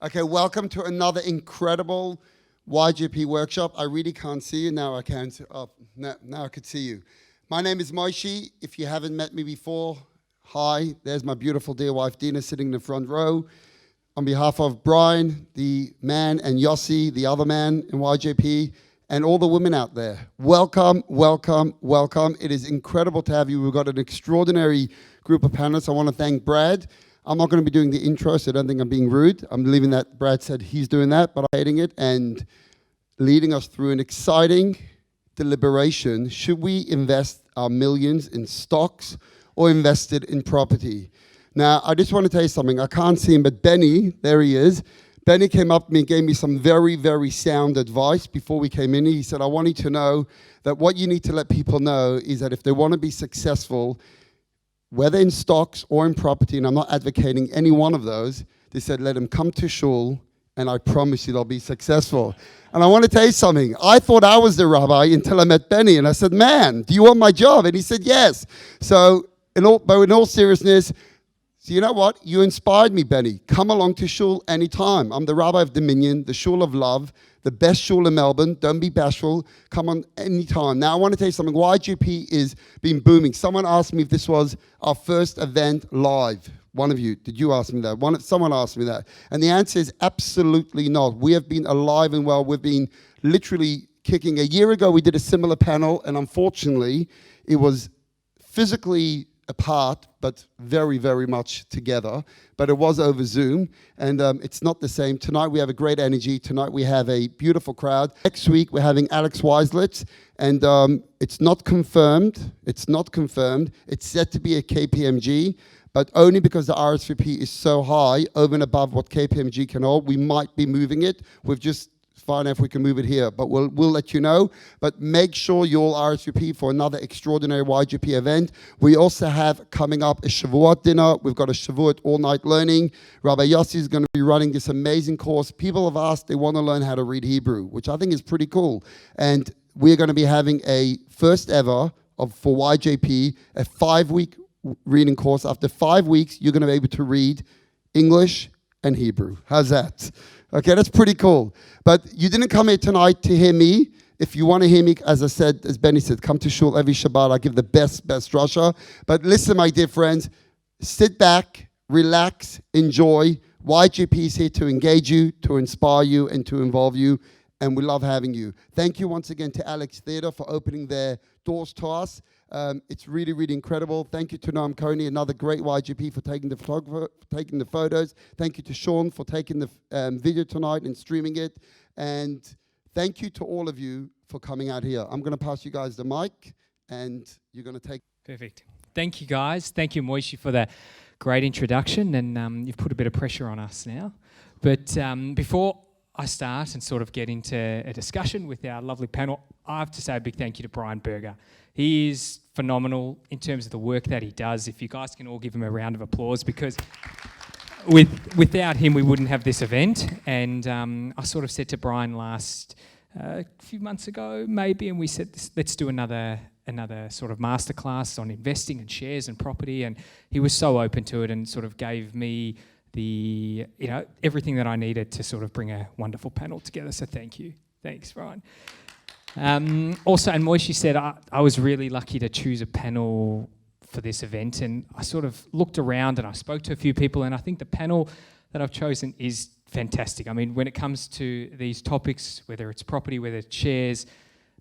Okay, welcome to another incredible YGP workshop. I really can't see you, now I can. Oh, now I could see you. My name is Moishi. If you haven't met me before, hi, there's my beautiful dear wife Dina sitting in the front row. On behalf of Brian, the man, and Yossi, the other man in YJP, and all the women out there, welcome, welcome, welcome. It is incredible to have you. We've got an extraordinary group of panelists. I want to thank Brad. I'm not going to be doing the intro, so I don't think I'm being rude. I'm leaving that. Brad said he's doing that, but I'm hating it and leading us through an exciting deliberation. Should we invest our millions in stocks or invested in property? Now, I just want to tell you something. I can't see him, but Benny, there he is. Benny came up to me and gave me some very, very sound advice before we came in. He said, I want you to know that what you need to let people know is that if they want to be successful, whether in stocks or in property, and I'm not advocating any one of those, they said, let them come to Shul, and I promise you they'll be successful. And I want to tell you something. I thought I was the rabbi until I met Benny, and I said, man, do you want my job? And he said, yes. So, in all seriousness, so you know what? You inspired me, Benny. Come along to Shul anytime. I'm the rabbi of Dominion, the Shul of Love, the best shul in Melbourne. Don't be bashful. Come on anytime. Now, I want to tell you something. YGP is been booming. Someone asked me if this was our first event live. One of you, did you ask me that? Someone asked me that. And the answer is absolutely not. We have been alive and well. We've been literally kicking. A year ago, we did a similar panel, and unfortunately, it was physically apart, but very, very much together. But it was over Zoom, and it's not the same. Tonight we have a great energy. Tonight we have a beautiful crowd. Next week we're having Alex Weislitz, and it's not confirmed. It's not confirmed. It's set to be a KPMG, but only because the RSVP is so high, over and above what KPMG can hold, we might be moving it. We've just find out if we can move it here, but we'll let you know. But make sure you all RSVP for another extraordinary YGP event. We also have coming up a Shavuot dinner. We've got a Shavuot all-night learning. Rabbi Yossi is going to be running this amazing course. People have asked, they want to learn how to read Hebrew, which I think is pretty cool. And we're going to be having a first ever for YJP, a 5-week reading course. After 5 weeks, you're going to be able to read English and Hebrew. How's that? Okay, that's pretty cool. But you didn't come here tonight to hear me. If you want to hear me, as I said, as Benny said, come to Shul every Shabbat. I give the best Russia. But listen, my dear friends, sit back, relax, enjoy. YGP is here to engage you, to inspire you, and to involve you. And we love having you. Thank you once again to Alex Theatre for opening their doors to us. It's really, really incredible. Thank you to Noam Coney, another great YGP, for taking the photos. Thank you to Sean for taking the video tonight and streaming it. And thank you to all of you for coming out here. I'm going to pass you guys the mic, and you're going to take... Perfect. Thank you, guys. Thank you, Moishi, for that great introduction. And you've put a bit of pressure on us now. But before I start and sort of get into a discussion with our lovely panel, I have to say a big thank you to Brian Berger. He is phenomenal in terms of the work that he does. If you guys can all give him a round of applause, because without him we wouldn't have this event. And I sort of said to Brian a few months ago maybe, and we said, let's do another sort of masterclass on investing and shares and property, and he was so open to it and sort of gave me everything that I needed to sort of bring a wonderful panel together. So thank you. Thanks, Brian. Also, and Moishi said, I was really lucky to choose a panel for this event, and I sort of looked around and I spoke to a few people, and I think the panel that I've chosen is fantastic. I mean, when it comes to these topics, whether it's property, whether it's shares,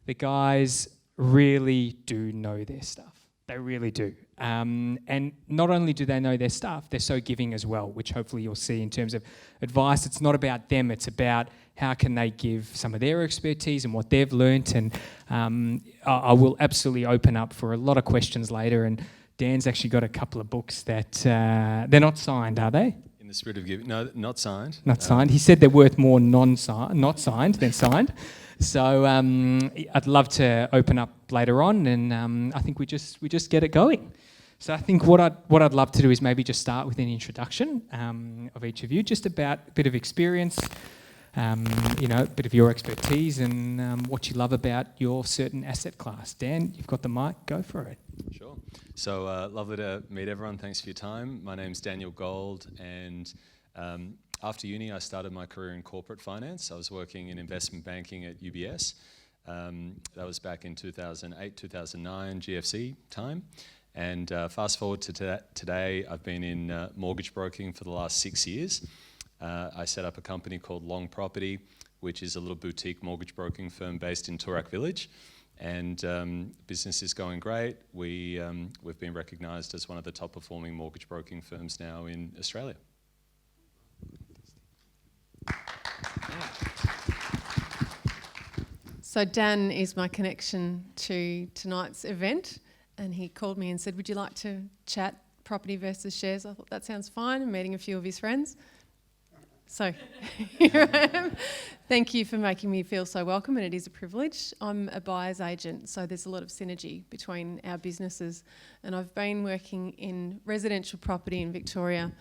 the really do know their stuff. They really do. And not only do they know their stuff, they're so giving as well, which hopefully you'll see in terms of advice. It's not about them, it's about how can they give some of their expertise and what they've learnt. And I will absolutely open up for a lot of questions later. And Dan's actually got a couple of books that they're not signed, are they? In the spirit of giving. No, not signed. Not signed. He said they're worth more not signed than signed. So I'd love to open up later on, and I think we just get it going. So I think what I'd love to do is maybe just start with an introduction of each of you, just about a bit of experience, a bit of your expertise, and what you love about your certain asset class. Dan, you've got the mic. Go for it. Sure. So lovely to meet everyone. Thanks for your time. My name's Daniel Gold, and After uni, I started my career in corporate finance. I was working in investment banking at UBS. That was back in 2008, 2009 GFC time. And fast forward to today, I've been in mortgage broking for the last 6 years. I set up a company called Long Property, which is a little boutique mortgage broking firm based in Toorak Village. And business is going great. We've been recognised as one of the top performing mortgage broking firms now in Australia. So Dan is my connection to tonight's event, and he called me and said, would you like to chat property versus shares? I thought that sounds fine. I'm meeting a few of his friends. So here I am. Thank you for making me feel so welcome, and it is a privilege. I'm a buyer's agent, so there's a lot of synergy between our businesses. And I've been working in residential property in Victoria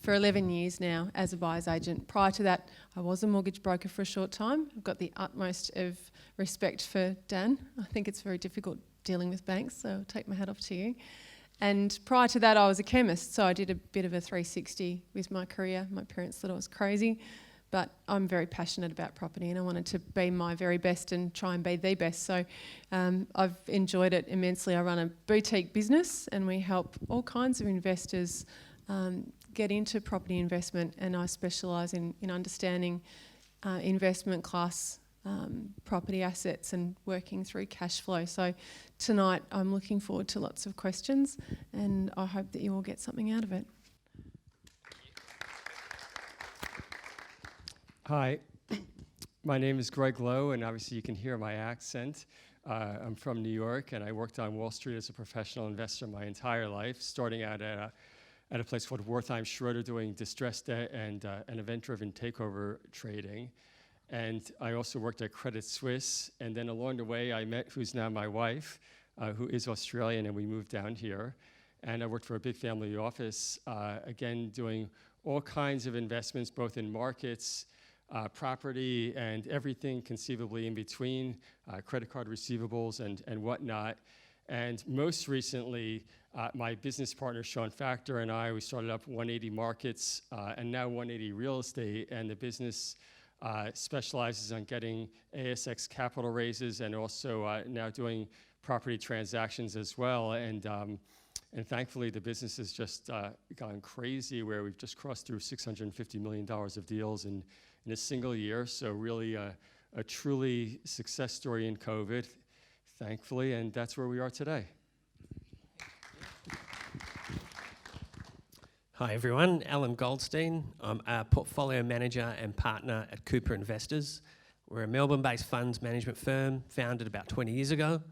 for 11 years now as a buyer's agent. Prior to that, I was a mortgage broker for a short time. I've got the utmost of respect for Dan. I think it's very difficult dealing with banks, so I'll take my hat off to you. And prior to that, I was a chemist, so I did a bit of a 360 with my career. My parents thought I was crazy, but I'm very passionate about property, and I wanted to be my very best and try and be the best. So I've enjoyed it immensely. I run a boutique business, and we help all kinds of investors get into property investment, and I specialise in understanding investment class property assets and working through cash flow. So tonight I'm looking forward to lots of questions, and I hope that you all get something out of it. Hi, my name is Greg Lowe, and obviously you can hear my accent. I'm from New York, and I worked on Wall Street as a professional investor my entire life, starting out at a place called Wertheim Schroeder doing distressed debt and event-driven takeover trading. And I also worked at Credit Suisse, and then along the way I met who's now my wife, who is Australian, and we moved down here. And I worked for a big family office, again doing all kinds of investments, both in markets, property, and everything conceivably in between, credit card receivables and whatnot. And most recently, my business partner, Sean Factor, and we started up 180 Markets and now 180 Real Estate, and the business specializes on getting ASX capital raises and also now doing property transactions as well. And thankfully, the business has just gone crazy, where we've just crossed through $650 million of deals in a single year. So really a truly success story in COVID, thankfully, and that's where we are today. Hi everyone, Alan Goldstein. I'm a portfolio manager and partner at Cooper Investors. We're a Melbourne-based funds management firm founded about 20 years ago.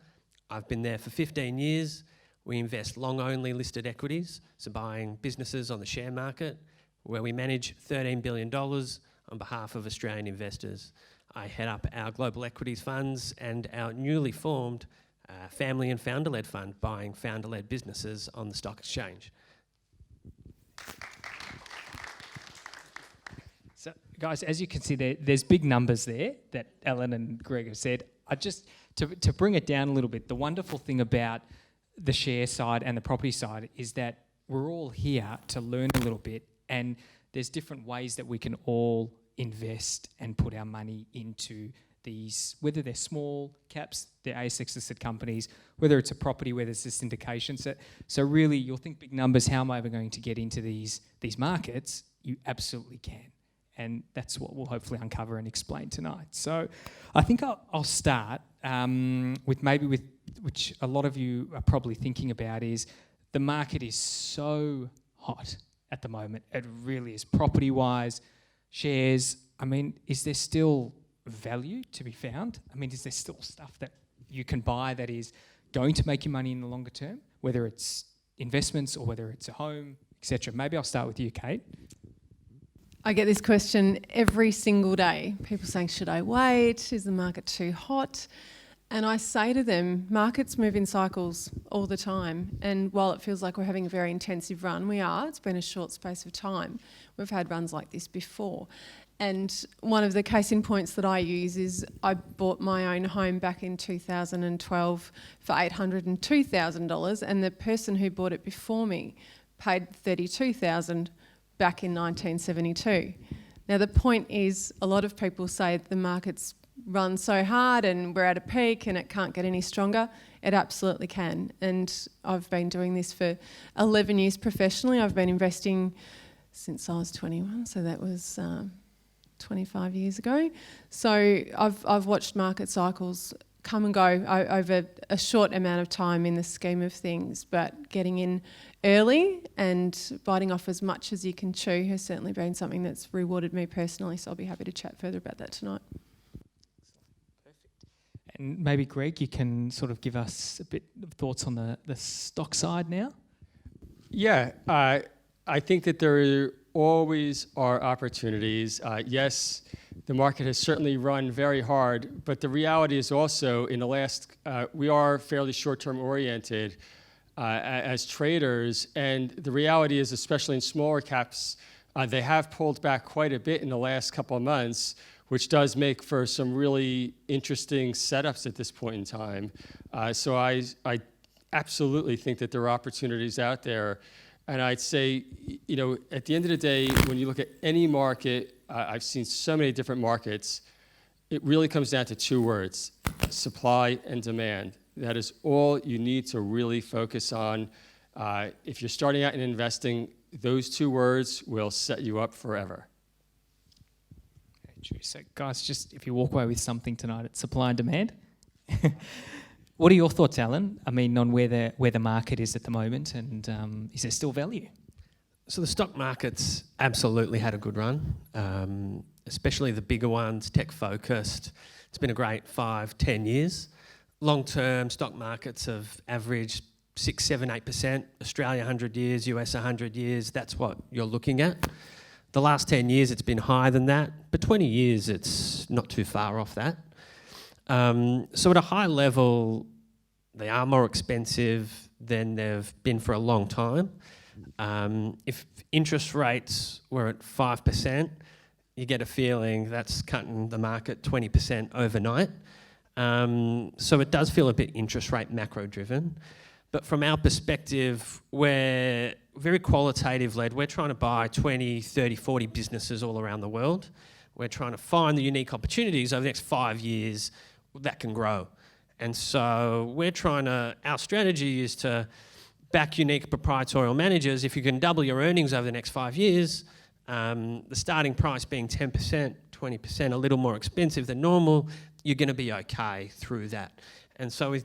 I've been there for 15 years. We invest long-only listed equities, so buying businesses on the share market, where we manage $13 billion on behalf of Australian investors. I head up our global equities funds and our newly formed family and founder-led fund, buying founder-led businesses on the stock exchange. So, guys, as you can see, there's big numbers there that Alan and Greg have said. To bring it down a little bit, the wonderful thing about the share side and the property side is that we're all here to learn a little bit, and there's different ways that we can all invest and put our money into these, whether they're small caps, they're ASX listed companies, whether it's a property, whether it's a syndication. So really, you'll think big numbers, how am I ever going to get into these markets? You absolutely can. And that's what we'll hopefully uncover and explain tonight. So I think I'll start with which a lot of you are probably thinking about, is the market is so hot at the moment. It really is, property-wise, shares. I mean, is there still value to be found? I mean, is there still stuff that you can buy that is going to make you money in the longer term, whether it's investments or whether it's a home, etc.? Maybe I'll start with you, Kate. I get this question every single day. People saying, should I wait? Is the market too hot? And I say to them, markets move in cycles all the time. And while it feels like we're having a very intensive run, we are. It's been a short space of time. We've had runs like this before. And one of the case in points that I use is I bought my own home back in 2012 for $802,000, and the person who bought it before me paid $32,000 back in 1972. Now, the point is, a lot of people say the market's run so hard and we're at a peak and it can't get any stronger. It absolutely can. And I've been doing this for 11 years professionally. I've been investing since I was 21, so that was 25 years ago. So I've watched market cycles come and go over a short amount of time in the scheme of things, but getting in early and biting off as much as you can chew has certainly been something that's rewarded me personally, so I'll be happy to chat further about that tonight. And maybe, Greg, you can sort of give us a bit of thoughts on the stock side now? Yeah, I think that there always are opportunities. Yes, the market has certainly run very hard, but the reality is also in the last, we are fairly short-term oriented as traders, and the reality is, especially in smaller caps, they have pulled back quite a bit in the last couple of months, which does make for some really interesting setups at this point in time. So I absolutely think that there are opportunities out there. And I'd say, you know, at the end of the day, when you look at any market, I've seen so many different markets, it really comes down to two words: supply and demand. That is all you need to really focus on. If you're starting out in investing, those two words will set you up forever. So, guys, just if you walk away with something tonight, it's supply and demand. What are your thoughts, Alan? I mean, on where the market is at the moment, and is there still value? So the stock market's absolutely had a good run, especially the bigger ones, tech-focused. It's been a great 5-10 years. Long-term stock markets have averaged 6, 7, 8%. Australia 100 years, US 100 years, that's what you're looking at. The last 10 years it's been higher than that, but 20 years it's not too far off that. So at a high level, they are more expensive than they've been for a long time. If interest rates were at 5%, you get a feeling that's cutting the market 20% overnight. So it does feel a bit interest rate macro driven. But from our perspective, we're very qualitative led. We're trying to buy 20, 30, 40 businesses all around the world. We're trying to find the unique opportunities over the next 5 years that can grow. And so our strategy is to back unique proprietary managers. If you can double your earnings over the next 5 years, the starting price being 10%, 20%, a little more expensive than normal, you're going to be okay through that. And so we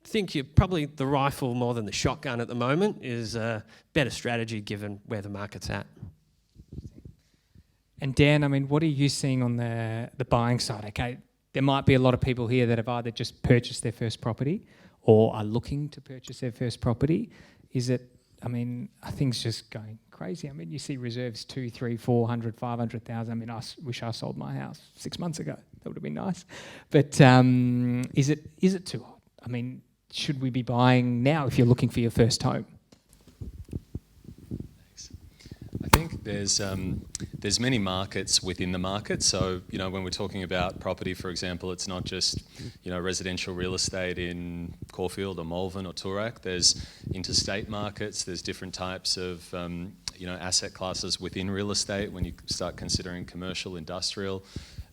think you're probably the rifle more than the shotgun at the moment is a better strategy given where the market's at. And Dan, I mean, what are you seeing on the buying side? Okay, there might be a lot of people here that have either just purchased their first property or are looking to purchase their first property. Are things just going crazy? I mean, you see reserves 2, 3, 400, 500,000. I mean, I wish I sold my house 6 months ago. That would have been nice. But is it too hot? I mean, should we be buying now if you're looking for your first home? I think there's many markets within the market. So, you know, when we're talking about property, for example, it's not just, you know, residential real estate in Caulfield or Malvern or Toorak. There's interstate markets. There's different types of, asset classes within real estate when you start considering commercial, industrial,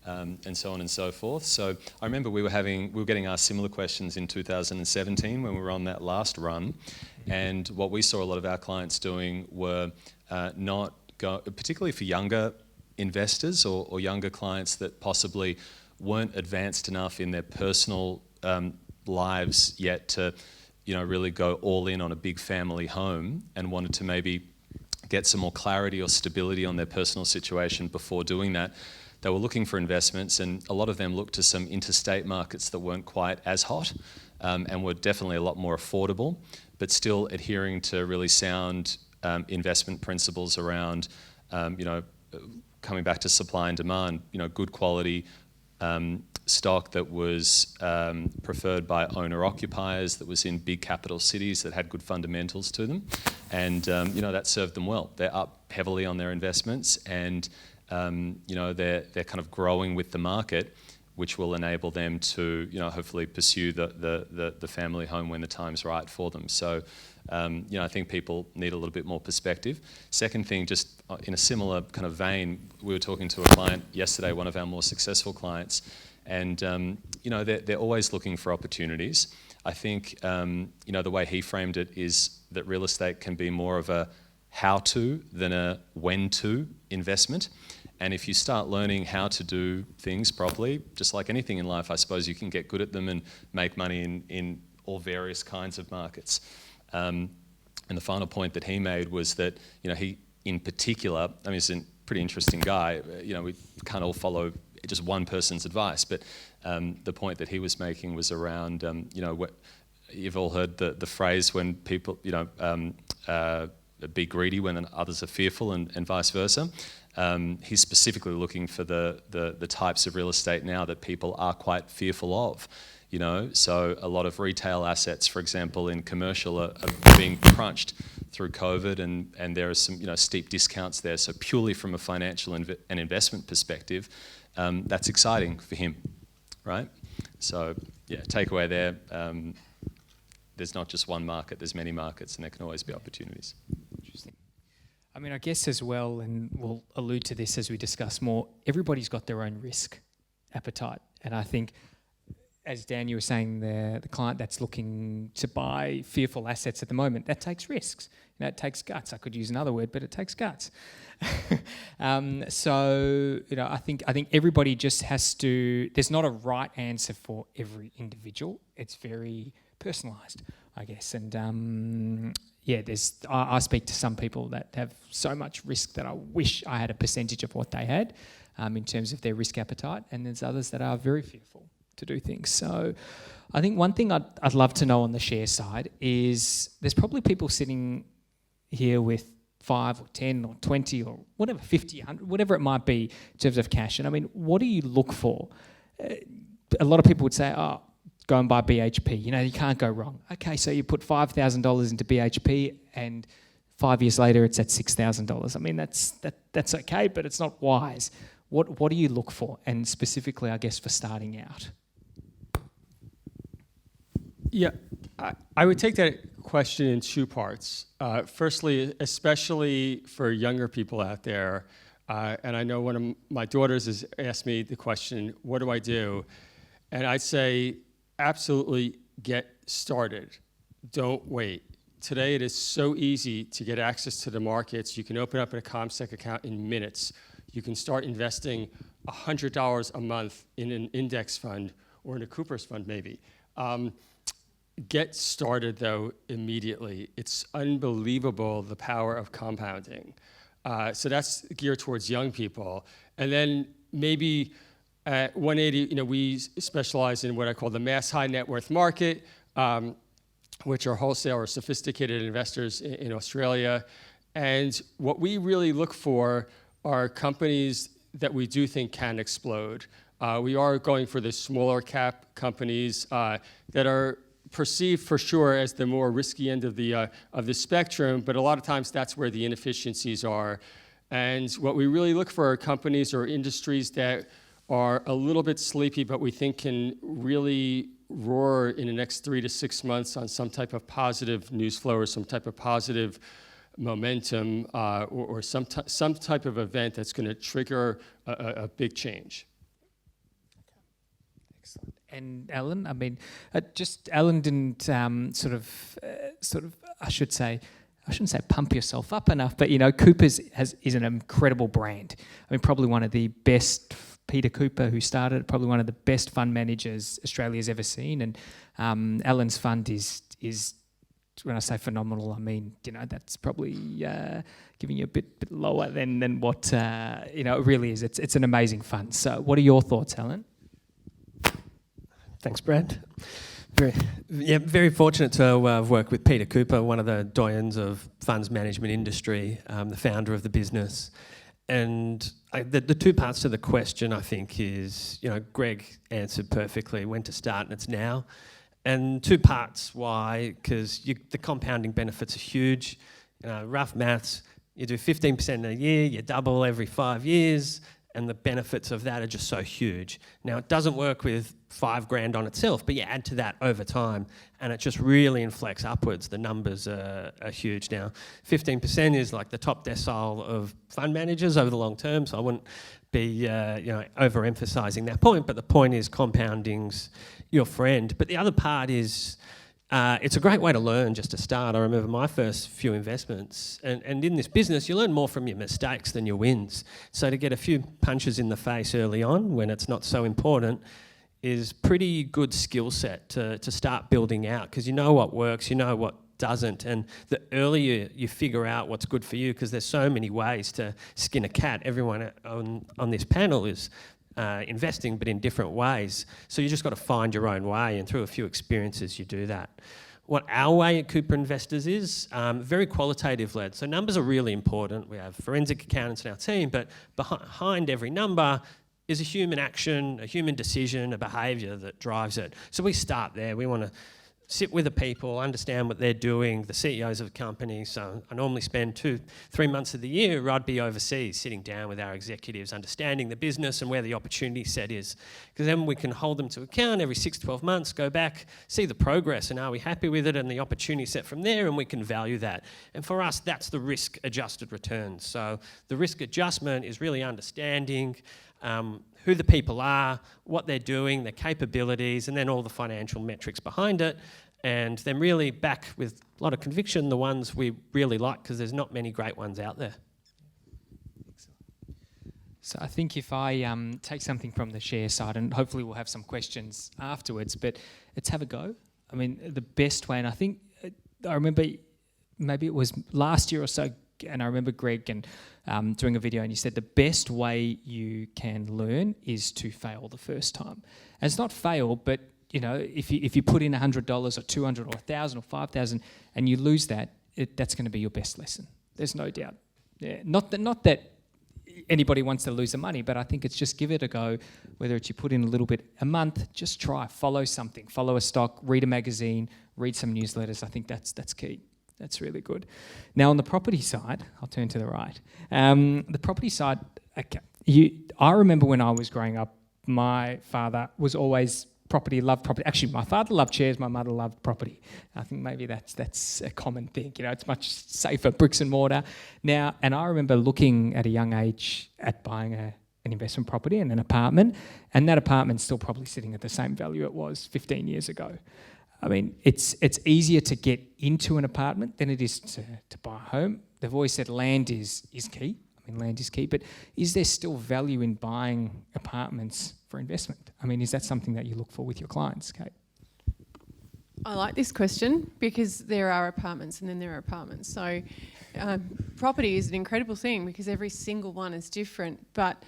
and so on and so forth. So I remember we were getting asked similar questions in 2017 when we were on that last run. And what we saw a lot of our clients doing were particularly for younger investors or younger clients that possibly weren't advanced enough in their personal lives yet to, you know, really go all in on a big family home and wanted to maybe get some more clarity or stability on their personal situation before doing that. They were looking for investments, and a lot of them looked to some interstate markets that weren't quite as hot and were definitely a lot more affordable, but still adhering to really sound investment principles around, coming back to supply and demand, you know, good quality stock that was preferred by owner-occupiers, that was in big capital cities that had good fundamentals to them. And, that served them well. They're up heavily on their investments and, they're kind of growing with the market. which will enable them to, hopefully pursue the family home when the time's right for them. So, I think people need a little bit more perspective. Second thing, just in a similar kind of vein, we were talking to a client yesterday, one of our more successful clients, and they're always looking for opportunities. I think the way he framed it is that real estate can be more of a how-to than a when-to investment. And if you start learning how to do things properly, just like anything in life, I suppose you can get good at them and make money in all various kinds of markets. And the final point that he made was that, he in particular, I mean, he's a pretty interesting guy. We can't all follow just one person's advice, but the point that he was making was around, you've all heard the phrase when people, be greedy when others are fearful, and vice versa. He's specifically looking for the types of real estate now that people are quite fearful of. So a lot of retail assets, for example, in commercial are being crunched through COVID, and there are some steep discounts there. So purely from a financial and investment perspective, that's exciting for him, right? So yeah, takeaway there. There's not just one market, there's many markets, and there can always be opportunities. Interesting. I mean, I guess as well, and we'll allude to this as we discuss more, everybody's got their own risk appetite. And I think, as Dan, you were saying, the client that's looking to buy fearful assets at the moment, that takes risks. It takes guts. I could use another word, but it takes guts. So, I think everybody just has to, there's not a right answer for every individual. It's very personalised, I guess. And I speak to some people that have so much risk that I wish I had a percentage of what they had in terms of their risk appetite, and there's others that are very fearful to do things. So I think one thing I'd love to know on the share side is there's probably people sitting here with 5 or 10 or 20 or whatever, 50, 100, whatever it might be in terms of cash. And I mean, what do you look for? A lot of people would say, go and buy BHP. You can't go wrong. Okay, so you put $5,000 into BHP and 5 years later it's at $6,000. I mean, that's okay, but it's not wise. What do you look for? And specifically, I guess, for starting out. Yeah, I would take that question in two parts. Firstly, especially for younger people out there, and I know one of my daughters has asked me the question, what do I do? And I'd say, absolutely get started. Don't wait. Today it is so easy to get access to the markets. You can open up a CommSec account in minutes. You can start investing $100 a month in an index fund or in a Cooper's fund maybe. Get started though immediately. It's unbelievable the power of compounding. So that's geared towards young people. And then maybe at 180, we specialize in what I call the mass high net worth market, which are wholesale or sophisticated investors in Australia. And what we really look for are companies that we do think can explode. We are going for the smaller cap companies that are perceived for sure as the more risky end of the spectrum, but a lot of times that's where the inefficiencies are. And what we really look for are companies or industries that are a little bit sleepy, but we think can really roar in the next 3 to 6 months on some type of positive news flow or some type of positive momentum or some type of event that's going to trigger a big change. Excellent. And Alan, I mean, Alan didn't I shouldn't say pump yourself up enough, but Cooper's is an incredible brand. I mean, probably one of the best. Peter Cooper, who started it, probably one of the best fund managers Australia's ever seen, and Alan's fund is when I say phenomenal, I mean that's probably giving you a bit lower than what it really is. It's an amazing fund. So, what are your thoughts, Alan? Thanks, Brad. Very fortunate to work with Peter Cooper, one of the doyens of funds management industry, the founder of the business. And the two parts to the question, I think, is, Greg answered perfectly when to start, and it's now. And two parts, why? Because the compounding benefits are huge. Rough maths, you do 15% in a year, you double every 5 years, and the benefits of that are just so huge. Now, it doesn't work with $5,000 on itself, but you add to that over time, and it just really inflects upwards. The numbers are huge now. 15% is like the top decile of fund managers over the long term, so I wouldn't be overemphasizing that point, but the point is compounding's your friend. But the other part is it's a great way to learn just to start. I remember my first few investments, and in this business, you learn more from your mistakes than your wins. So to get a few punches in the face early on when it's not so important is pretty good skill set to start building out, because you know what works, you know what doesn't, and the earlier you figure out what's good for you, because there's so many ways to skin a cat. Everyone on this panel is investing, but in different ways. So you just got to find your own way, and through a few experiences you do that. What our way at Cooper Investors is, very qualitative led. So numbers are really important. We have forensic accountants in our team, but behind every number is a human action, a human decision, a behaviour that drives it. So we start there. We want to sit with the people, understand what they're doing, the CEOs of the company. So I normally spend 2-3 months of the year, I'd be overseas, sitting down with our executives, understanding the business and where the opportunity set is. Because then we can hold them to account every 6-12 months, go back, see the progress, and are we happy with it, and the opportunity set from there, and we can value that. And for us, that's the risk-adjusted returns. So the risk adjustment is really understanding who the people are, what they're doing, their capabilities, and then all the financial metrics behind it. And then really back with a lot of conviction the ones we really like, because there's not many great ones out there. So I think if I take something from the share side, and hopefully we'll have some questions afterwards, but let's have a go. I mean, the best way, and I think, I remember maybe it was last year or so, and I remember Greg and doing a video, and you said the best way you can learn is to fail the first time. And it's not fail, but you know, if you put in $100 or $200 or $1,000 or $5,000 and you lose that, that's going to be your best lesson. There's no doubt. Yeah, not that anybody wants to lose the money, but I think it's just give it a go. Whether it's you put in a little bit a month, just try, follow something, follow a stock, read a magazine, read some newsletters. I think that's key. That's really good. Now, on the property side, I'll turn to the right. The property side, okay, I remember when I was growing up, my father was always loved property. Actually, my father loved shares, my mother loved property. I think maybe that's a common thing. You know, it's much safer, bricks and mortar. Now, and I remember looking at a young age at buying an investment property and an apartment, and that apartment's still probably sitting at the same value it was 15 years ago. I mean, it's easier to get into an apartment than it is to buy a home. They've always said land is key. I mean, land is key, but is there still value in buying apartments for investment? I mean, is that something that you look for with your clients, Kate? I like this question because there are apartments and then there are apartments. So property is an incredible thing because every single one is different. But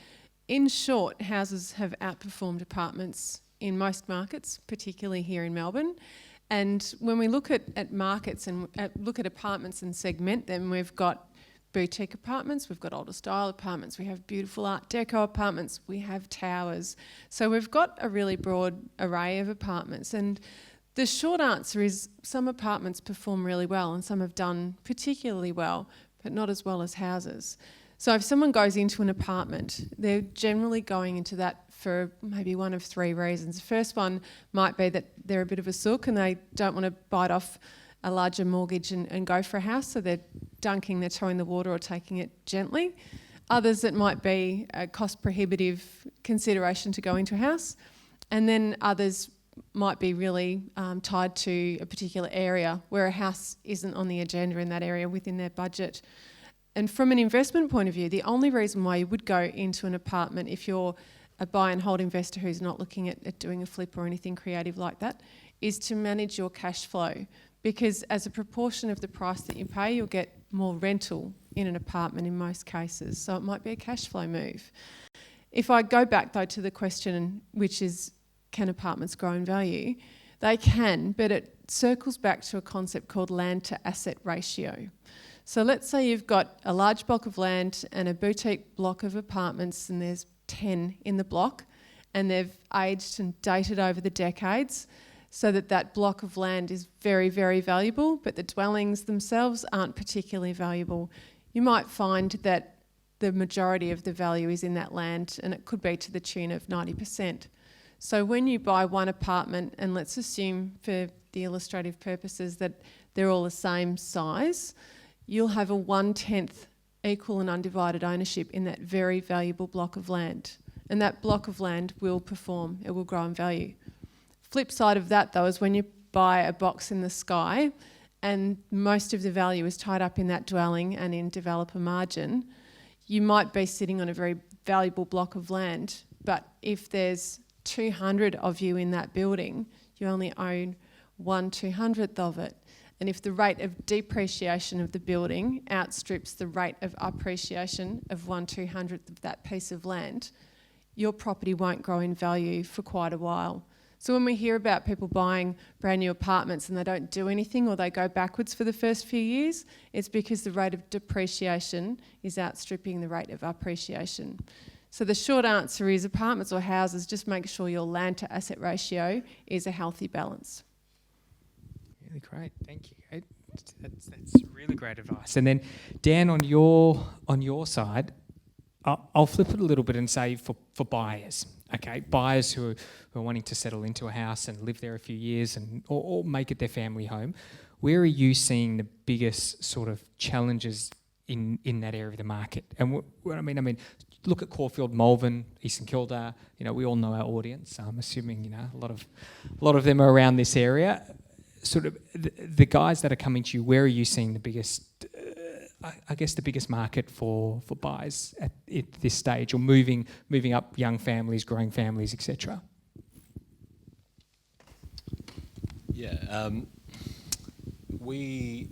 in short, houses have outperformed apartments in most markets, particularly here in Melbourne. And when we look at markets and look at apartments and segment them, we've got boutique apartments, we've got older style apartments, we have beautiful Art Deco apartments, we have towers. So we've got a really broad array of apartments. And the short answer is some apartments perform really well and some have done particularly well, but not as well as houses. So if someone goes into an apartment, they're generally going into that for maybe one of three reasons. The first one might be that they're a bit of a sook and they don't want to bite off a larger mortgage and go for a house, so they're dunking their toe in the water or taking it gently. Others, it might be a cost prohibitive consideration to go into a house. And then others might be really tied to a particular area where a house isn't on the agenda in that area within their budget. And from an investment point of view, the only reason why you would go into an apartment if you're a buy and hold investor who's not looking at doing a flip or anything creative like that is to manage your cash flow, because as a proportion of the price that you pay, you'll get more rental in an apartment in most cases. So it might be a cash flow move. If I go back though to the question, which is, can apartments grow in value? They can, but it circles back to a concept called land to asset ratio. So let's say you've got a large block of land and a boutique block of apartments, and there's 10 in the block, and they've aged and dated over the decades, so that block of land is very, very valuable, but the dwellings themselves aren't particularly valuable. You might find that the majority of the value is in that land, and it could be to the tune of 90%. So when you buy one apartment, and let's assume for the illustrative purposes that they're all the same size, you'll have a 1/10 equal and undivided ownership in that very valuable block of land. And that block of land will perform, it will grow in value. Flip side of that though is when you buy a box in the sky and most of the value is tied up in that dwelling and in developer margin, you might be sitting on a very valuable block of land, but if there's 200 of you in that building, you only own 1/200th of it. And if the rate of depreciation of the building outstrips the rate of appreciation of 1/200th of that piece of land, your property won't grow in value for quite a while. So when we hear about people buying brand new apartments and they don't do anything or they go backwards for the first few years, it's because the rate of depreciation is outstripping the rate of appreciation. So the short answer is apartments or houses, just make sure your land to asset ratio is a healthy balance. Really great, thank you. That's really great advice. And then Dan, on your side, I'll flip it a little bit and say for buyers, okay, buyers who are wanting to settle into a house and live there a few years and or make it their family home, where are you seeing the biggest sort of challenges in that area of the market? And what I mean, look at Caulfield, Malvern, Eastern Kilda. We all know our audience. So I'm assuming a lot of them are around this area. Sort of the guys that are coming to you, where are you seeing the biggest? I guess the biggest market for buyers at this stage, or moving up young families, growing families, etc. Yeah, we,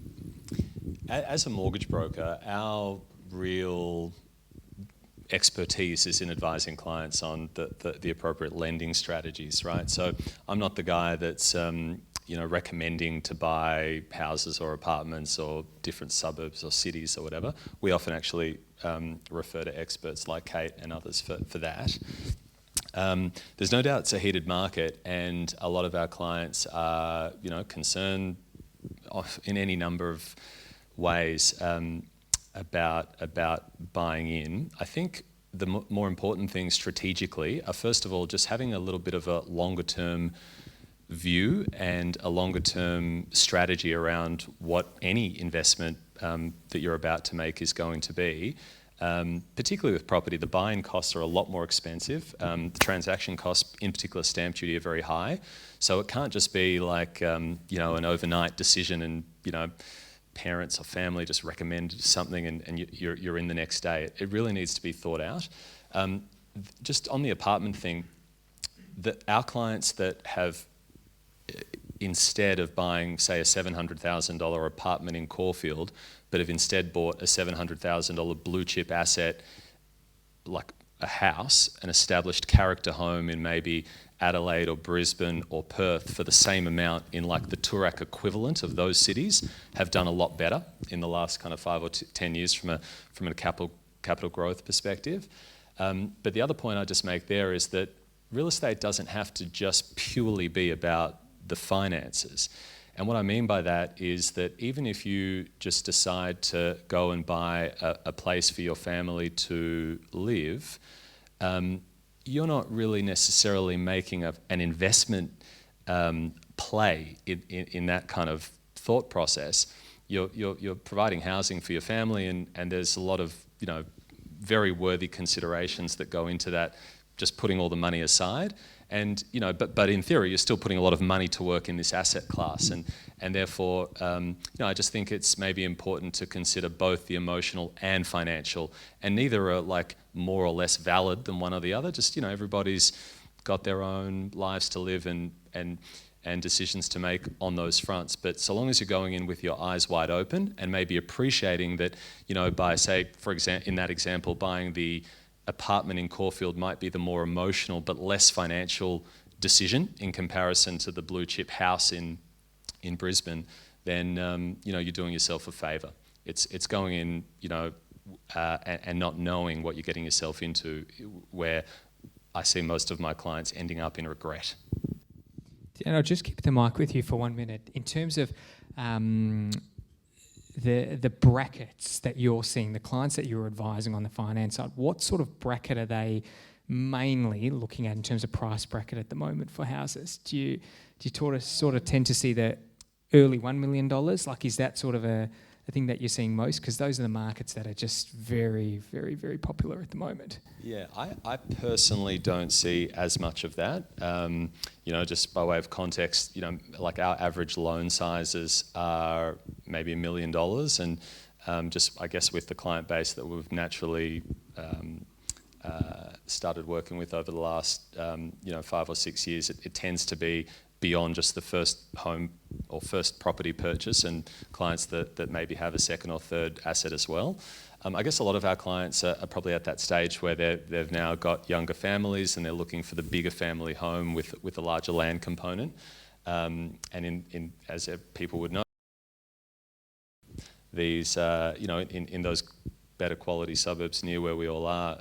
as a mortgage broker, our real expertise is in advising clients on the appropriate lending strategies, right? So I'm not the guy that's recommending to buy houses or apartments or different suburbs or cities or whatever. We often actually refer to experts like Kate and others for that. There's no doubt it's a heated market, and a lot of our clients are, concerned in any number of ways about buying in. I think the more important things strategically are, first of all, just having a little bit of a longer term view and a longer term strategy around what any investment that you're about to make is going to be. Particularly with property, the buy-in costs are a lot more expensive. The transaction costs, in particular stamp duty, are very high. So it can't just be like an overnight decision and parents or family just recommend something and you're in the next day. It really needs to be thought out. Just on the apartment thing, our clients that have, instead of buying, say, a $700,000 apartment in Caulfield, but have instead bought a $700,000 blue chip asset, like a house, an established character home in maybe Adelaide or Brisbane or Perth for the same amount in like the Toorak equivalent of those cities, have done a lot better in the last kind of 5 or 10 years from a capital growth perspective. But the other point I just make there is that real estate doesn't have to just purely be about the finances. And what I mean by that is that even if you just decide to go and buy a place for your family to live, you're not really necessarily making an investment play in that kind of thought process. You're providing housing for your family, and there's a lot of very worthy considerations that go into that, just putting all the money aside. And but in theory, you're still putting a lot of money to work in this asset class, and therefore, I just think it's maybe important to consider both the emotional and financial, and neither are like more or less valid than one or the other. Just everybody's got their own lives to live and decisions to make on those fronts. But so long as you're going in with your eyes wide open and maybe appreciating that, by, say, for example, in that example, buying the apartment in Caulfield might be the more emotional but less financial decision in comparison to the blue chip house in Brisbane, then you're doing yourself a favour. It's going in and not knowing what you're getting yourself into, where I see most of my clients ending up in regret. And I'll just keep the mic with you for 1 minute. In terms of the brackets that you're seeing, the clients that you're advising on the finance side, what sort of bracket are they mainly looking at in terms of price bracket at the moment for houses? Do you sort of tend to see the early $1 million? Like, is that sort of a thing that you're seeing most? Because those are the markets that are just very, very, very popular at the moment. Yeah, I personally don't see as much of that. Just by way of context, like our average loan sizes are maybe $1 million, and just I guess with the client base that we've naturally started working with over the last 5 or 6 years, it tends to be beyond just the first home or first property purchase, and clients that maybe have a second or third asset as well. I guess a lot of our clients are probably at that stage where they've now got younger families and they're looking for the bigger family home with a larger land component. And as people would know, these in those better quality suburbs near where we all are,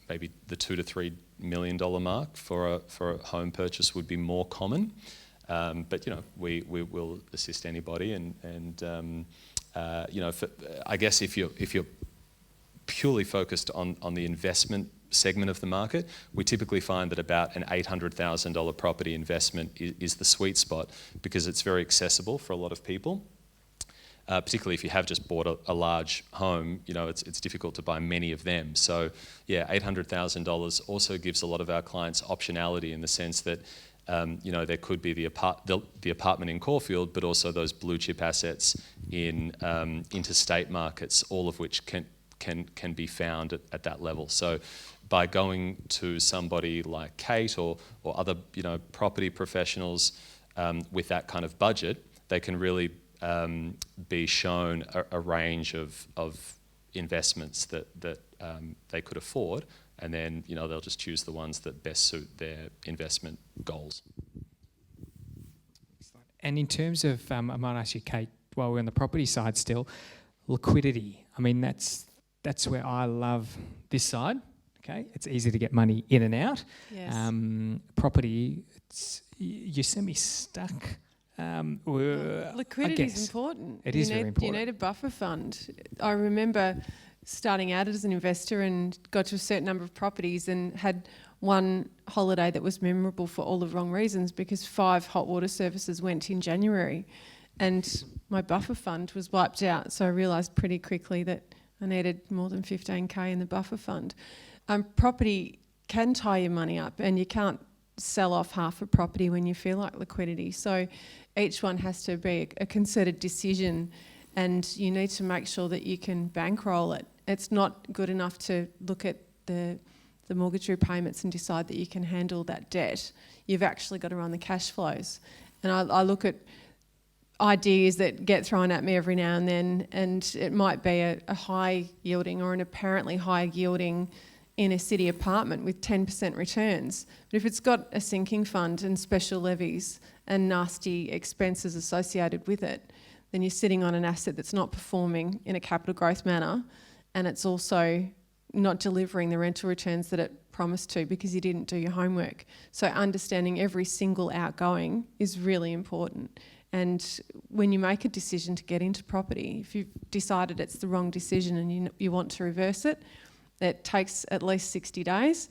maybe the $2 to $3 million mark for a home purchase would be more common. But we will assist anybody, and I guess if you're purely focused on the investment segment of the market, we typically find that about an $800,000 property investment is the sweet spot, because it's very accessible for a lot of people. Particularly if you have just bought a large home, it's difficult to buy many of them. So yeah, $800,000 also gives a lot of our clients optionality in the sense that there could be the apartment in Caulfield, but also those blue chip assets in interstate markets, all of which can be found at that level. So by going to somebody like Kate or other property professionals with that kind of budget, they can really be shown a range of investments that they could afford, and then they'll just choose the ones that best suit their investment goals. And in terms of, I might ask you, Kate, while we're on the property side still, liquidity. I mean, that's where I love this side. Okay, it's easy to get money in and out. Yes. Property, you're semi-stuck. Liquidity is important. It is very important. You need a buffer fund. I remember starting out as an investor and got to a certain number of properties and had one holiday that was memorable for all the wrong reasons, because 5 hot water services went in January and my buffer fund was wiped out. So I realised pretty quickly that I needed more than 15K in the buffer fund. Property can tie your money up, and you can't sell off half a property when you feel like liquidity. So each one has to be a concerted decision, and you need to make sure that you can bankroll it. It's not good enough to look at the mortgage repayments and decide that you can handle that debt. You've actually got to run the cash flows. And I look at ideas that get thrown at me every now and then, and it might be a high yielding or an apparently high yielding in a city apartment with 10% returns. But if it's got a sinking fund and special levies and nasty expenses associated with it, then you're sitting on an asset that's not performing in a capital growth manner, and it's also not delivering the rental returns that it promised to because you didn't do your homework. So understanding every single outgoing is really important. And when you make a decision to get into property, if you've decided it's the wrong decision and you want to reverse it, it takes at least 60 days,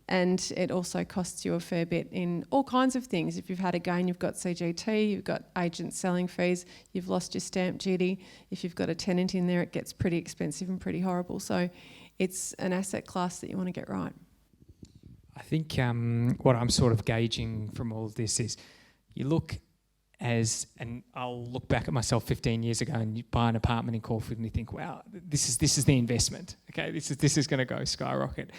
and it also costs you a fair bit in all kinds of things. If you've had a gain, you've got CGT, you've got agent selling fees, you've lost your stamp duty. If you've got a tenant in there, it gets pretty expensive and pretty horrible. So it's an asset class that you want to get right. I think what I'm sort of gauging from all of this is you look and I'll look back at myself 15 years ago and you buy an apartment in Caulfield and you think, wow, this is the investment. Okay, this is going to go skyrocket.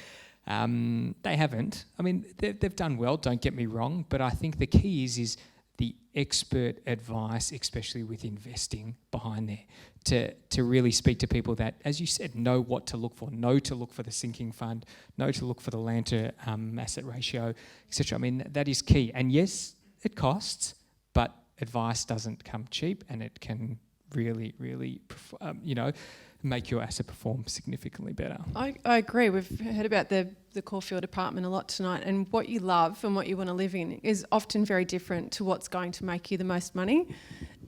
They haven't. I mean, they've done well, don't get me wrong, but I think the key is the expert advice, especially with investing behind there, to really speak to people that, as you said, know what to look for, know to look for the sinking fund, know to look for the land to asset ratio, etc. I mean, that is key. And yes, it costs, but advice doesn't come cheap, and it can really, really, make your asset perform significantly better. I agree. We've heard about the Caulfield apartment a lot tonight, and what you love and what you want to live in is often very different to what's going to make you the most money.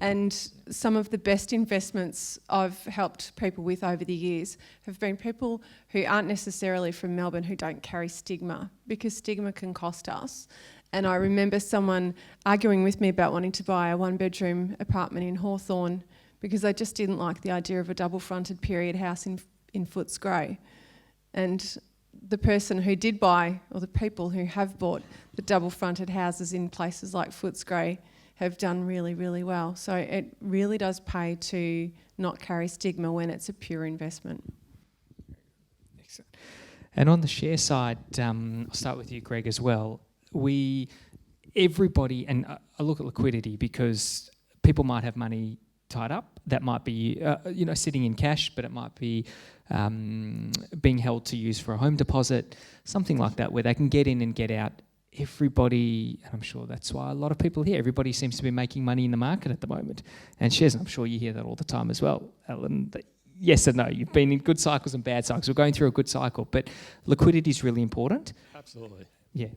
And some of the best investments I've helped people with over the years have been people who aren't necessarily from Melbourne, who don't carry stigma, because stigma can cost us. And I remember someone arguing with me about wanting to buy a 1-bedroom apartment in Hawthorn because they just didn't like the idea of a double-fronted period house in Footscray. And the person who did buy, or the people who have bought the double-fronted houses in places like Footscray, have done really, really well. So it really does pay to not carry stigma when it's a pure investment. Excellent. And on the share side, I'll start with you, Greg, as well. Everybody, and I look at liquidity because people might have money tied up. That might be, sitting in cash, but it might be being held to use for a home deposit, something like that, where they can get in and get out. Everybody, and I'm sure that's why a lot of people here, everybody seems to be making money in the market at the moment. And shares, I'm sure you hear that all the time as well, Alan. Yes and no, you've been in good cycles and bad cycles. We're going through a good cycle, but liquidity is really important. Absolutely. Yeah.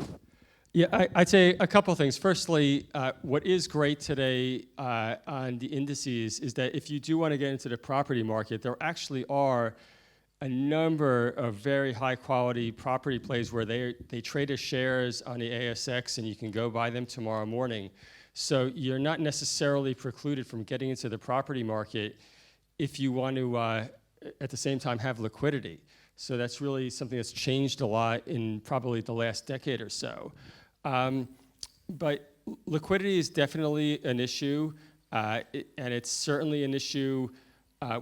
Yeah, I'd say a couple of things. Firstly, what is great today on the indices is that if you do want to get into the property market, there actually are a number of very high quality property plays where they trade as shares on the ASX and you can go buy them tomorrow morning. So you're not necessarily precluded from getting into the property market if you want to, at the same time, have liquidity. So that's really something that's changed a lot in probably the last decade or so. But liquidity is definitely an issue, and it's certainly an issue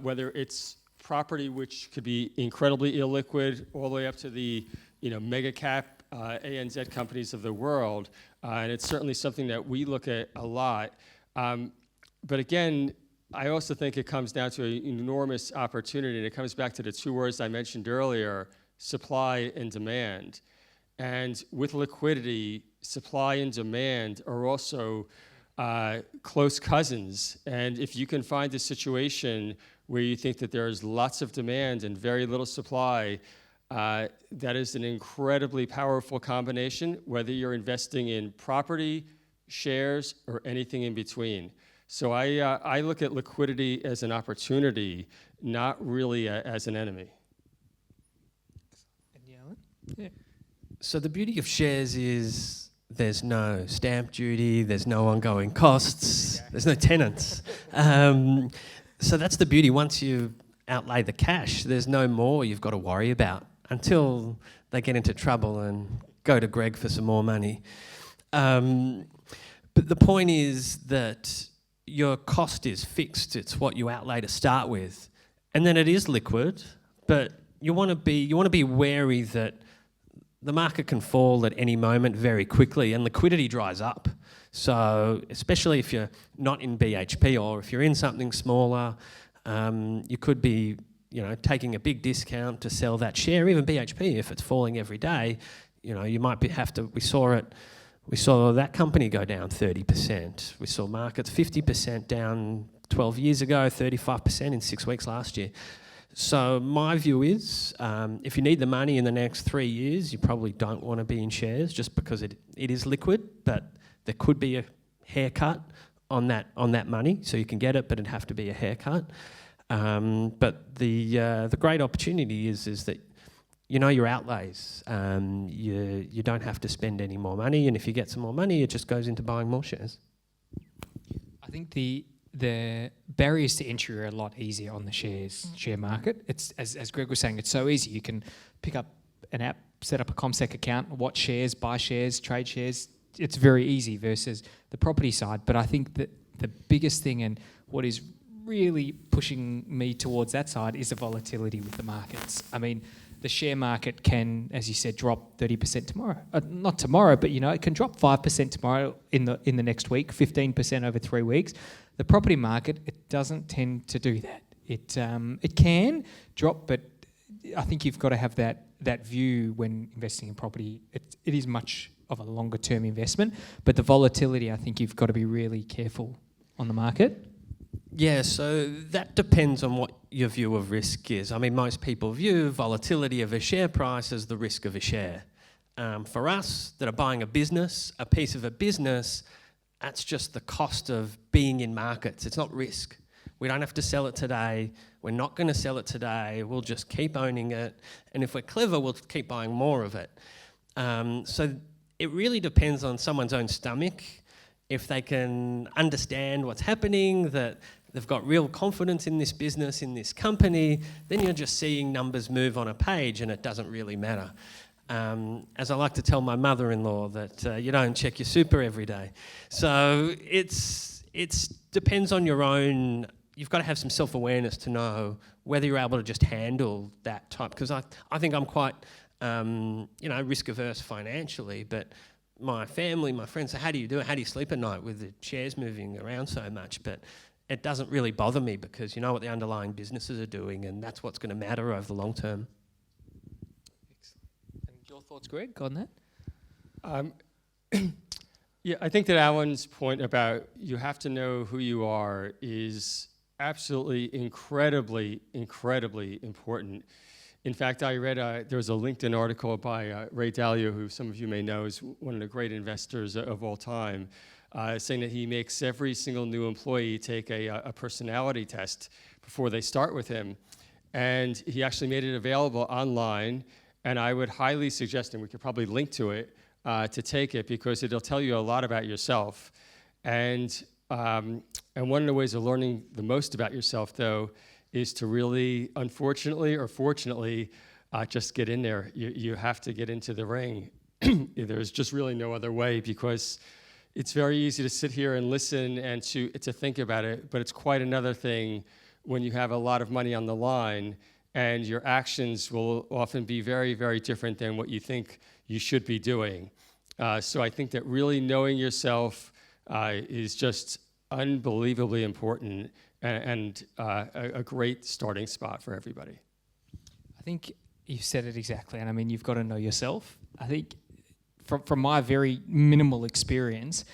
whether it's property which could be incredibly illiquid all the way up to the mega cap ANZ companies of the world, and it's certainly something that we look at a lot. But again, I also think it comes down to an enormous opportunity, and it comes back to the two words I mentioned earlier, supply and demand. And with liquidity, supply and demand are also close cousins. And if you can find a situation where you think that there is lots of demand and very little supply, that is an incredibly powerful combination, whether you're investing in property, shares, or anything in between. So I look at liquidity as an opportunity, not really as an enemy. And you, Alan? Yeah. So the beauty of shares is there's no stamp duty, there's no ongoing costs, there's no tenants. So that's the beauty. Once you outlay the cash, there's no more you've got to worry about until they get into trouble and go to Greg for some more money. But the point is that your cost is fixed. It's what you outlay to start with. And then it is liquid, but you want to be wary that the market can fall at any moment very quickly and liquidity dries up. So especially if you're not in BHP or if you're in something smaller, you could be taking a big discount to sell that share. Even BHP, if it's falling every day, you might have to. We saw that company go down 30%. We saw markets 50% down 12 years ago, 35% in 6 weeks last year. So my view is, if you need the money in the next 3 years, you probably don't want to be in shares just because it is liquid, but there could be a haircut on that money, so you can get it, but it'd have to be a haircut. But the great opportunity is that your outlays. You don't have to spend any more money, and if you get some more money, it just goes into buying more shares. I think the barriers to entry are a lot easier on the share market. It's as Greg was saying, it's so easy. You can pick up an app, set up a CommSec account, watch shares, buy shares, trade shares. It's very easy versus the property side. But I think that the biggest thing and what is really pushing me towards that side is the volatility with the markets. I mean, the share market can, as you said, drop 30% tomorrow. Not tomorrow, but it can drop 5% tomorrow in the next week, 15% over 3 weeks. The property market, it doesn't tend to do that. It can drop, but I think you've got to have that view when investing in property. It is much of a longer term investment, but the volatility, I think you've got to be really careful on the market. Yeah, so that depends on what your view of risk is. I mean, most people view volatility of a share price as the risk of a share. For us that are buying a piece of a business, That's just the cost of being in markets. It's not risk. We don't have to sell it today. We're not going to sell it today. We'll just keep owning it. And if we're clever, we'll keep buying more of it. So it really depends on someone's own stomach. If they can understand what's happening, that they've got real confidence in this business, in this company, then you're just seeing numbers move on a page and it doesn't really matter. As I like to tell my mother-in-law, that you don't check your super every day. So it's depends on your own. You've got to have some self-awareness to know whether you're able to just handle that type. Because I think I'm quite risk-averse financially, but my family, my friends say, how do you do it? How do you sleep at night with the shares moving around so much? But it doesn't really bother me because you know what the underlying businesses are doing, and that's what's going to matter over the long term. And your thoughts, Greg, on that? Yeah, I think that Alan's point about you have to know who you are is absolutely incredibly important. In fact, I read there was a LinkedIn article by Ray Dalio, who some of you may know is one of the great investors of all time, saying that he makes every single new employee take a personality test before they start with him. And he actually made it available online, and I would highly suggest, and we could probably link to it, to take it because it'll tell you a lot about yourself. And one of the ways of learning the most about yourself, though, is to really, unfortunately or fortunately, just get in there. You have to get into the ring. There's just really no other way, because it's very easy to sit here and listen and to think about it, but it's quite another thing when you have a lot of money on the line and your actions will often be very, very different than what you think you should be doing. So I think that really knowing yourself is just unbelievably important and a great starting spot for everybody. I think you said it exactly, and I mean, you've got to know yourself. I think from my very minimal experience,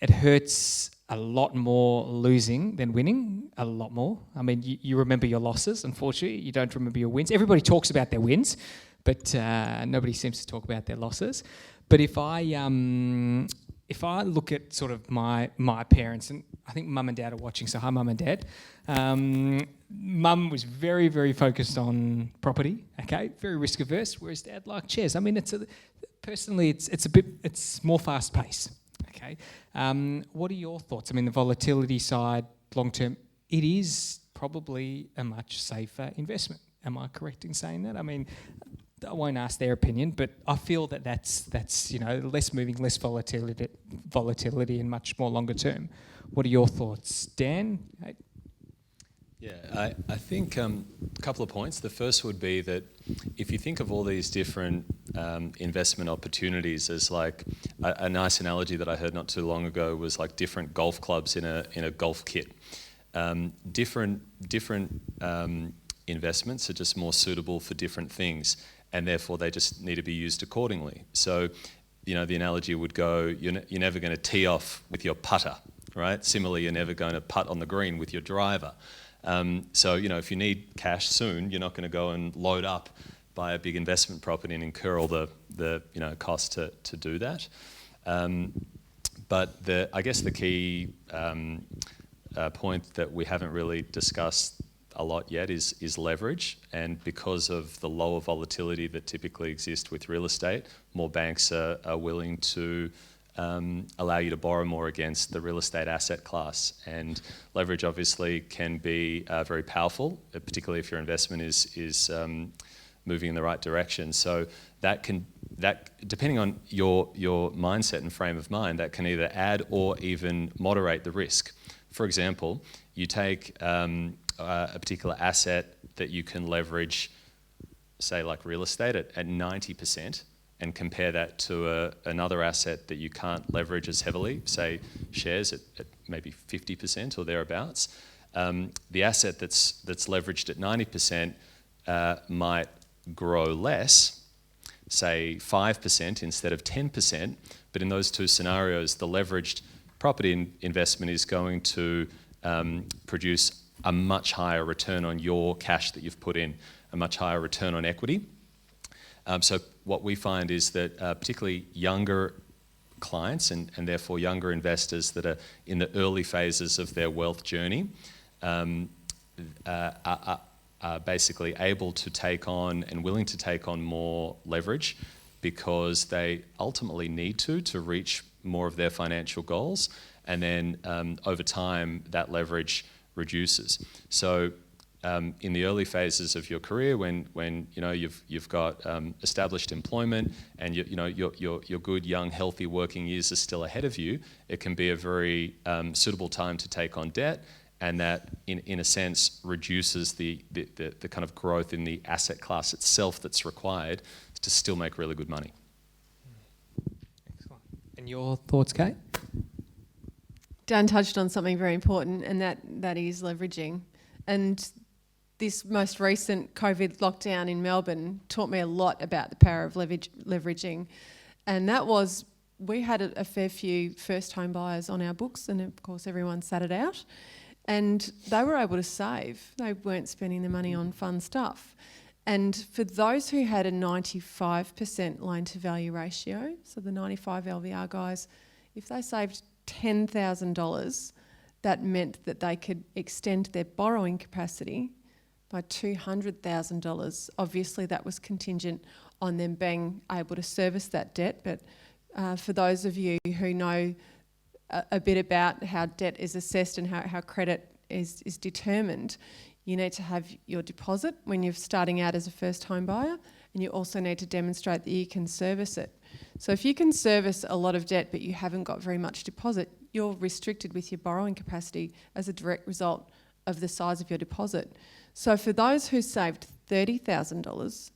it hurts a lot more losing than winning, a lot more. I mean, you remember your losses, unfortunately. You don't remember your wins. Everybody talks about their wins, but nobody seems to talk about their losses. But if I look at sort of my parents, and I think Mum and Dad are watching, so hi, Mum and Dad. Mum was very, very focused on property, okay, very risk averse, whereas Dad liked shares. I mean, it's more fast paced, okay. What are your thoughts? I mean, the volatility side, long term, it is probably a much safer investment. Am I correct in saying that? I mean, I won't ask their opinion, but I feel that's less moving, less volatility, and much more longer term. What are your thoughts, Dan? Yeah, I think a couple of points. The first would be that if you think of all these different investment opportunities as like a nice analogy that I heard not too long ago was like different golf clubs in a golf kit. Different investments are just more suitable for different things, and therefore they just need to be used accordingly. So, the analogy would go, you're never going to tee off with your putter, right? Similarly, you're never going to putt on the green with your driver. So, if you need cash soon, you're not going to go and load up, buy a big investment property and incur all the cost to do that. But I guess the key point that we haven't really discussed a lot yet is leverage, and because of the lower volatility that typically exists with real estate, more banks are willing to allow you to borrow more against the real estate asset class. And leverage obviously can be very powerful, particularly if your investment is moving in the right direction. So that depending on your mindset and frame of mind, that can either add or even moderate the risk. For example, you take a particular asset that you can leverage, say like real estate at 90%, and compare that to another asset that you can't leverage as heavily, say shares at maybe 50% or thereabouts. The asset that's leveraged at 90% might grow less, say 5% instead of 10%, but in those two scenarios, the leveraged property investment is going to produce a much higher return on your cash that you've put in, a much higher return on equity. So what we find is that particularly younger clients and therefore younger investors that are in the early phases of their wealth journey are basically able to take on and willing to take on more leverage because they ultimately need to reach more of their financial goals, and then over time that leverage reduces. So in the early phases of your career, when you know you've got established employment and your good young healthy working years are still ahead of you, it can be a very suitable time to take on debt, and that in a sense reduces the kind of growth in the asset class itself that's required to still make really good money. Excellent. And your thoughts, Kate? Dan touched on something very important, and that is leveraging. And this most recent COVID lockdown in Melbourne taught me a lot about the power of leveraging. And that was, we had a fair few first home buyers on our books, and of course everyone sat it out. And they were able to save. They weren't spending the money on fun stuff. And for those who had a 95% loan to value ratio, so the 95 LVR guys, if they saved $10,000, that meant that they could extend their borrowing capacity by $200,000. Obviously, that was contingent on them being able to service that debt. But for those of you who know a bit about how debt is assessed and how credit is determined, you need to have your deposit when you're starting out as a first home buyer, and you also need to demonstrate that you can service it. So if you can service a lot of debt but you haven't got very much deposit, you're restricted with your borrowing capacity as a direct result of the size of your deposit. So for those who saved $30,000,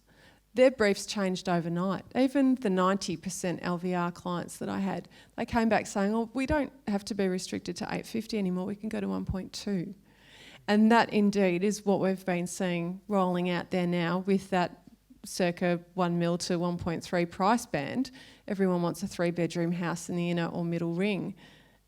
their briefs changed overnight. Even the 90% LVR clients that I had, they came back saying, oh, we don't have to be restricted to 850 anymore, we can go to 1.2. And that indeed is what we've been seeing rolling out there now with that circa 1 mil to 1.3 price band. Everyone wants a 3-bedroom house in the inner or middle ring,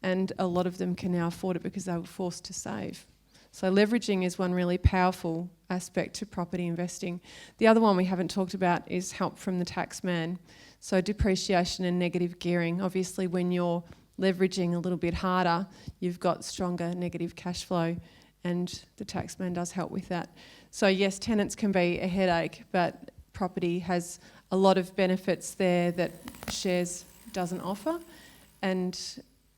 and a lot of them can now afford it because they were forced to save. So leveraging is one really powerful aspect to property investing. The other one we haven't talked about is help from the tax man. So depreciation and negative gearing. Obviously when you're leveraging a little bit harder, you've got stronger negative cash flow, and the tax man does help with that. So yes, tenants can be a headache, but property has a lot of benefits there that shares doesn't offer. And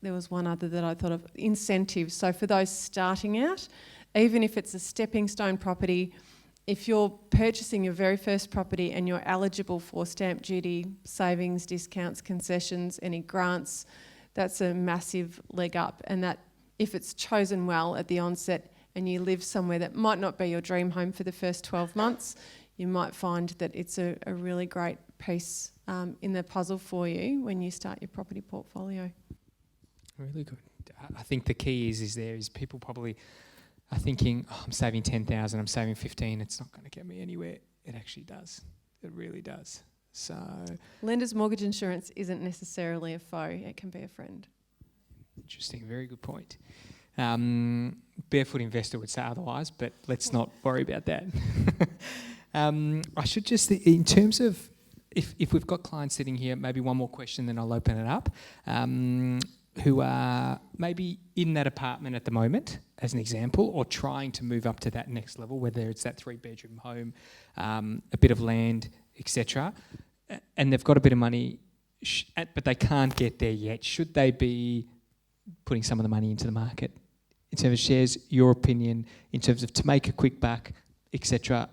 there was one other that I thought of, incentives. So for those starting out, even if it's a stepping stone property, if you're purchasing your very first property and you're eligible for stamp duty, savings, discounts, concessions, any grants, that's a massive leg up. And that if it's chosen well at the onset and you live somewhere that might not be your dream home for the first 12 months, you might find that it's a really great piece in the puzzle for you when you start your property portfolio. Really good. I think the key is people probably are thinking, oh, I'm saving 10,000, I'm saving 15, it's not going to get me anywhere. It actually does. It really does. So Lender's mortgage insurance isn't necessarily a foe, it can be a friend. interesting, very good point. Barefoot Investor would say otherwise, but let's not worry about that. I should just, in terms of, if we've got clients sitting here, maybe one more question, then I'll open it up, who are maybe in that apartment at the moment, as an example, or trying to move up to that next level, whether it's that 3-bedroom home, a bit of land, etc., and they've got a bit of money, but they can't get there yet. Should they be putting some of the money into the market? In terms of shares, your opinion, in terms of to make a quick buck, etc.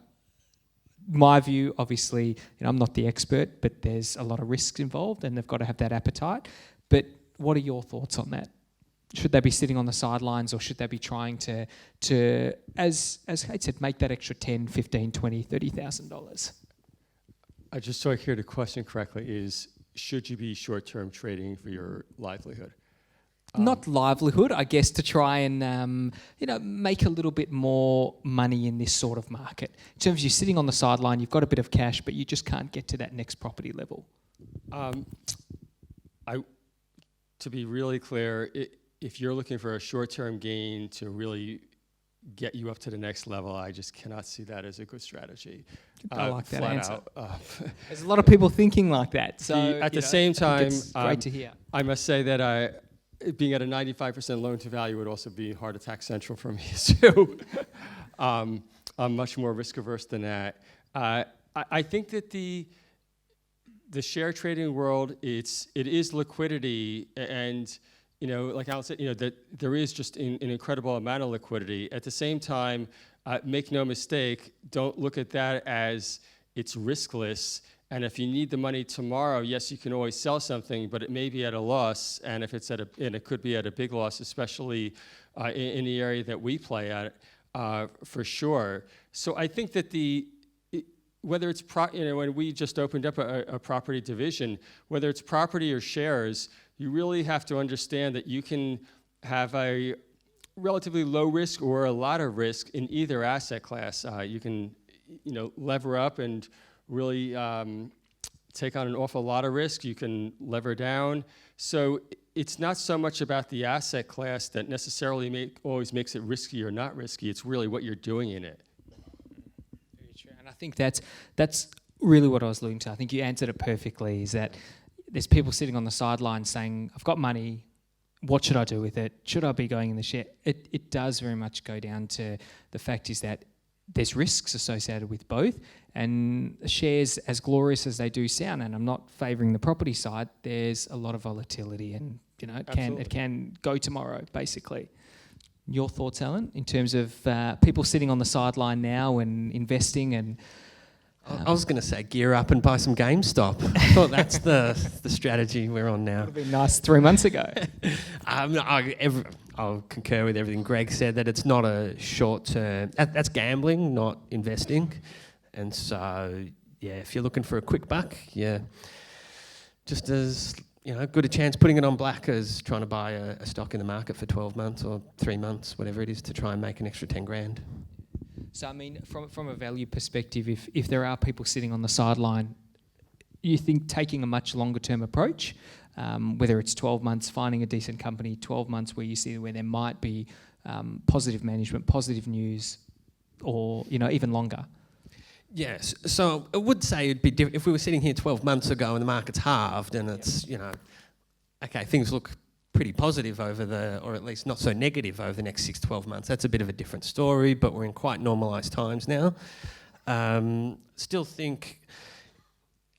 My view, obviously, I'm not the expert, but there's a lot of risks involved and they've got to have that appetite. But what are your thoughts on that? Should they be sitting on the sidelines, or should they be trying to as Kate said, make that extra $10,000, $15,000, $20,000, $30,000? Just so I hear the question correctly, is should you be short-term trading for your livelihood? Not livelihood, I guess, to try and make a little bit more money in this sort of market. In terms of you're sitting on the sideline, you've got a bit of cash, but you just can't get to that next property level. To be really clear, if you're looking for a short-term gain to really get you up to the next level. I just cannot see that as a good strategy. I like that flat answer. out. There's a lot of people thinking like that. So At the you know, same I think time, it's great to hear. I must say that being at a 95% loan to value would also be heart attack central for me too. I'm much more risk averse than that. I think that the share trading world, it is liquidity, and like Alan said, that there is just an incredible amount of liquidity. At the same time, make no mistake, don't look at that as it's riskless. And if you need the money tomorrow, yes, you can always sell something, but it may be at a loss. And if it's and it could be at a big loss, especially in the area that we play at, for sure. So I think that whether it's when we just opened up a property division, whether it's property or shares, you really have to understand that you can have a relatively low risk or a lot of risk in either asset class. You can, lever up and really take on an awful lot of risk. You can lever down. So it's not so much about the asset class that necessarily always makes it risky or not risky. It's really what you're doing in it. Very true. And I think that's really what I was alluding to. I think you answered it perfectly, is that there's people sitting on the sidelines saying, I've got money, what should I do with it? Should I be going in the share? It does very much go down to the fact is that there's risks associated with both, and shares, as glorious as they do sound, and I'm not favouring the property side, there's a lot of volatility, and it can go tomorrow, basically. Your thoughts, Alan, in terms of people sitting on the sideline now and investing and... I was going to say gear up and buy some GameStop. I thought that's the strategy we're on now. Would have been nice 3 months ago. I'll concur with everything Greg said, that it's not a short-term... That's gambling, not investing. And so, if you're looking for a quick buck, just as good a chance putting it on black as trying to buy a stock in the market for 12 months or 3 months, whatever it is, to try and make an extra 10 grand. So, I mean, from a value perspective, if there are people sitting on the sideline, you think taking a much longer term approach, whether it's 12 months, finding a decent company, 12 months where you see where there might be positive management, positive news, or, even longer? Yes. So I would say it'd be different if we were sitting here 12 months ago and the market's halved and it's, okay, things look pretty positive or at least not so negative over the next 6-12 months. That's a bit of a different story, but we're in quite normalised times now. Still think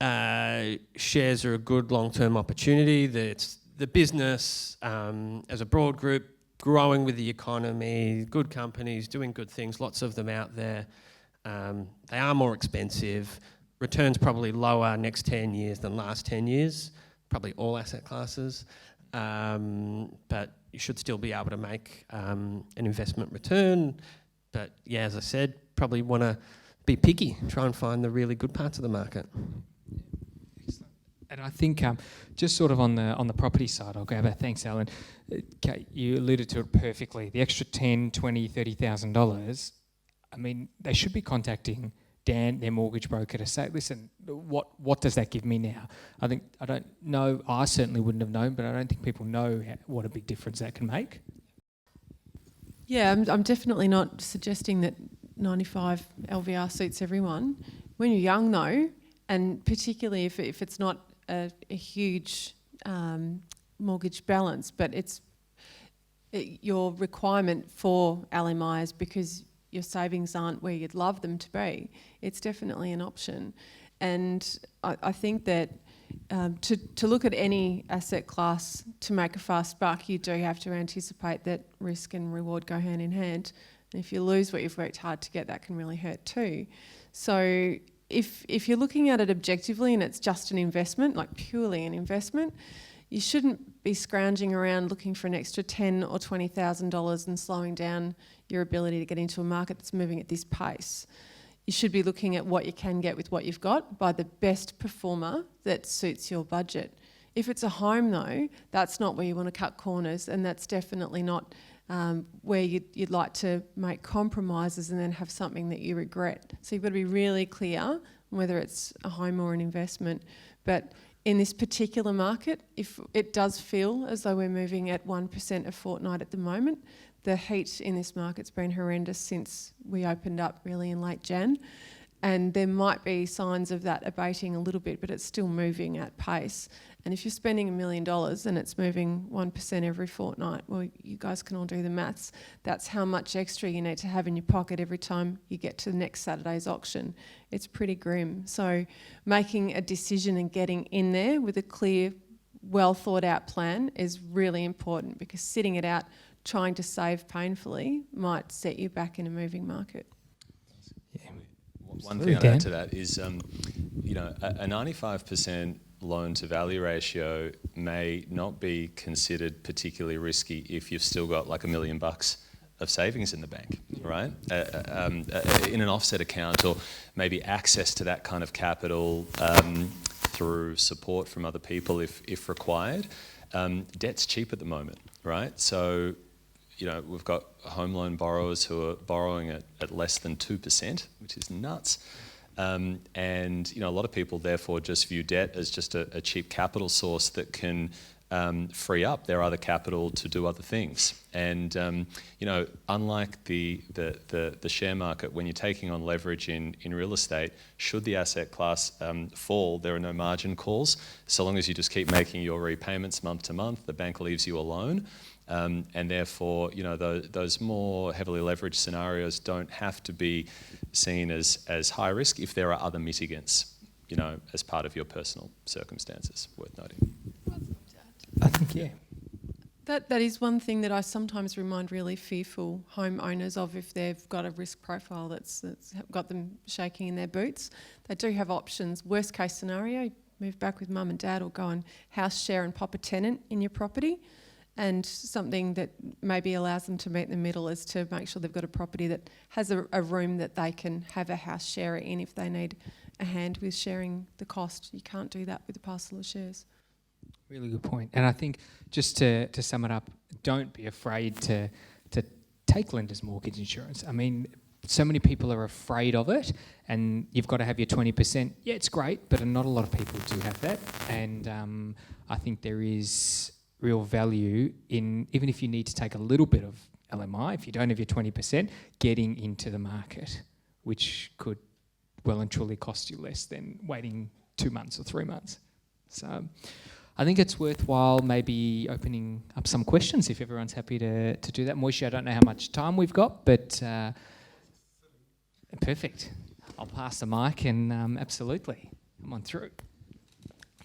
shares are a good long-term opportunity. The business as a broad group, growing with the economy, good companies, doing good things, lots of them out there. They are more expensive. Returns probably lower next 10 years than last 10 years, probably all asset classes. But you should still be able to make an investment return. But as I said, probably want to be picky, try and find the really good parts of the market. Excellent. And I think just sort of on the property side, I'll go back. Thanks, Alan. Okay, you alluded to it perfectly. The extra $10,000, $20,000, $30,000. I mean, they should be contacting Dan, their mortgage broker, to say, listen, what does that give me now? I don't know, I certainly wouldn't have known, but I don't think people know what a big difference that can make. Yeah, I'm definitely not suggesting that 95 LVR suits everyone. When you're young though, and particularly if it's not a huge mortgage balance, but it's your requirement for LMI is because your savings aren't where you'd love them to be, it's definitely an option. And I think that to look at any asset class to make a fast buck, you do have to anticipate that risk and reward go hand in hand. And if you lose what you've worked hard to get, that can really hurt too. So if you're looking at it objectively and it's just an investment, like purely an investment, you shouldn't be scrounging around looking for an extra $10,000 or $20,000 and slowing down your ability to get into a market that's moving at this pace. You should be looking at what you can get with what you've got by the best performer that suits your budget. If it's a home though, that's not where you want to cut corners, and that's definitely not where you'd like to make compromises and then have something that you regret. So you've got to be really clear whether it's a home or an investment. But in this particular market, if it does feel as though we're moving at 1% a fortnight at the moment, the heat in this market's been horrendous since we opened up really in late Jan. And there might be signs of that abating a little bit, but it's still moving at pace. And if you're spending $1 million and it's moving 1% every fortnight, well, you guys can all do the maths. That's how much extra you need to have in your pocket every time you get to the next Saturday's auction. It's pretty grim. So making a decision and getting in there with a clear, well thought out plan is really important, because sitting it out, trying to save painfully, might set you back in a moving market. One thing I'd add to that is, a 95% loan to value ratio may not be considered particularly risky if you've still got like $1 million of savings in the bank, right? In an offset account, or maybe access to that kind of capital through support from other people if required. Debt's cheap at the moment, right? So, we've got home loan borrowers who are borrowing at less than 2%, which is nuts. And, a lot of people therefore just view debt as just a cheap capital source that can free up their other capital to do other things. And, unlike the share market, when you're taking on leverage in real estate, should the asset class fall, there are no margin calls. So long as you just keep making your repayments month to month, the bank leaves you alone. And therefore, those more heavily leveraged scenarios don't have to be seen as high risk if there are other mitigants, as part of your personal circumstances, worth noting. I think, yeah. That is one thing that I sometimes remind really fearful homeowners of, if they've got a risk profile that's got them shaking in their boots. They do have options. Worst case scenario, move back with mum and dad, or go and house share and pop a tenant in your property. And something that maybe allows them to meet in the middle is to make sure they've got a property that has a room that they can have a house sharer in if they need a hand with sharing the cost. You can't do that with a parcel of shares. Really good point. And I think, just to sum it up, don't be afraid to take lender's mortgage insurance. I mean, so many people are afraid of it, and you've got to have your 20%. Yeah, it's great, but not a lot of people do have that. And I think there is real value in, even if you need to take a little bit of LMI, if you don't have your 20%, getting into the market, which could well and truly cost you less than waiting 2 months or 3 months. So I think it's worthwhile maybe opening up some questions if everyone's happy to do that. Moishi, I don't know how much time we've got, but perfect. I'll pass the mic, and absolutely, come on through.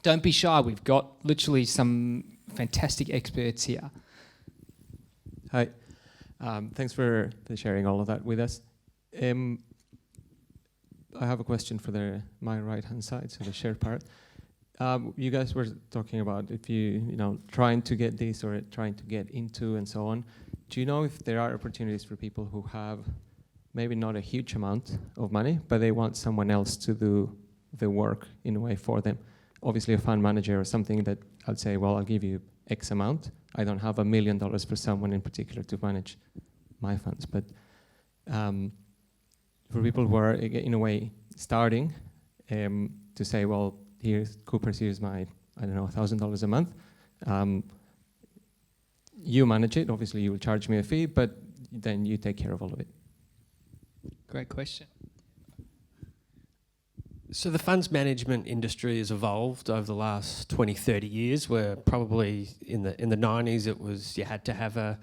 Don't be shy. We've got literally some fantastic experts here. Hi. Thanks for sharing all of that with us. I have a question for my right-hand side, so the share part. You guys were talking about if trying to get this or trying to get into and so on. Do you know if there are opportunities for people who have maybe not a huge amount of money, but they want someone else to do the work in a way for them? Obviously a fund manager or something that I'd say, well, I'll give you X amount. I don't have $1 million for someone in particular to manage my funds. But for people who are, in a way, starting to say, well, here's my, $1,000 a month. You manage it. Obviously, you will charge me a fee, but then you take care of all of it. Great question. So the funds management industry has evolved over the last 20, 30 years, where probably in the 90s it was you had to have a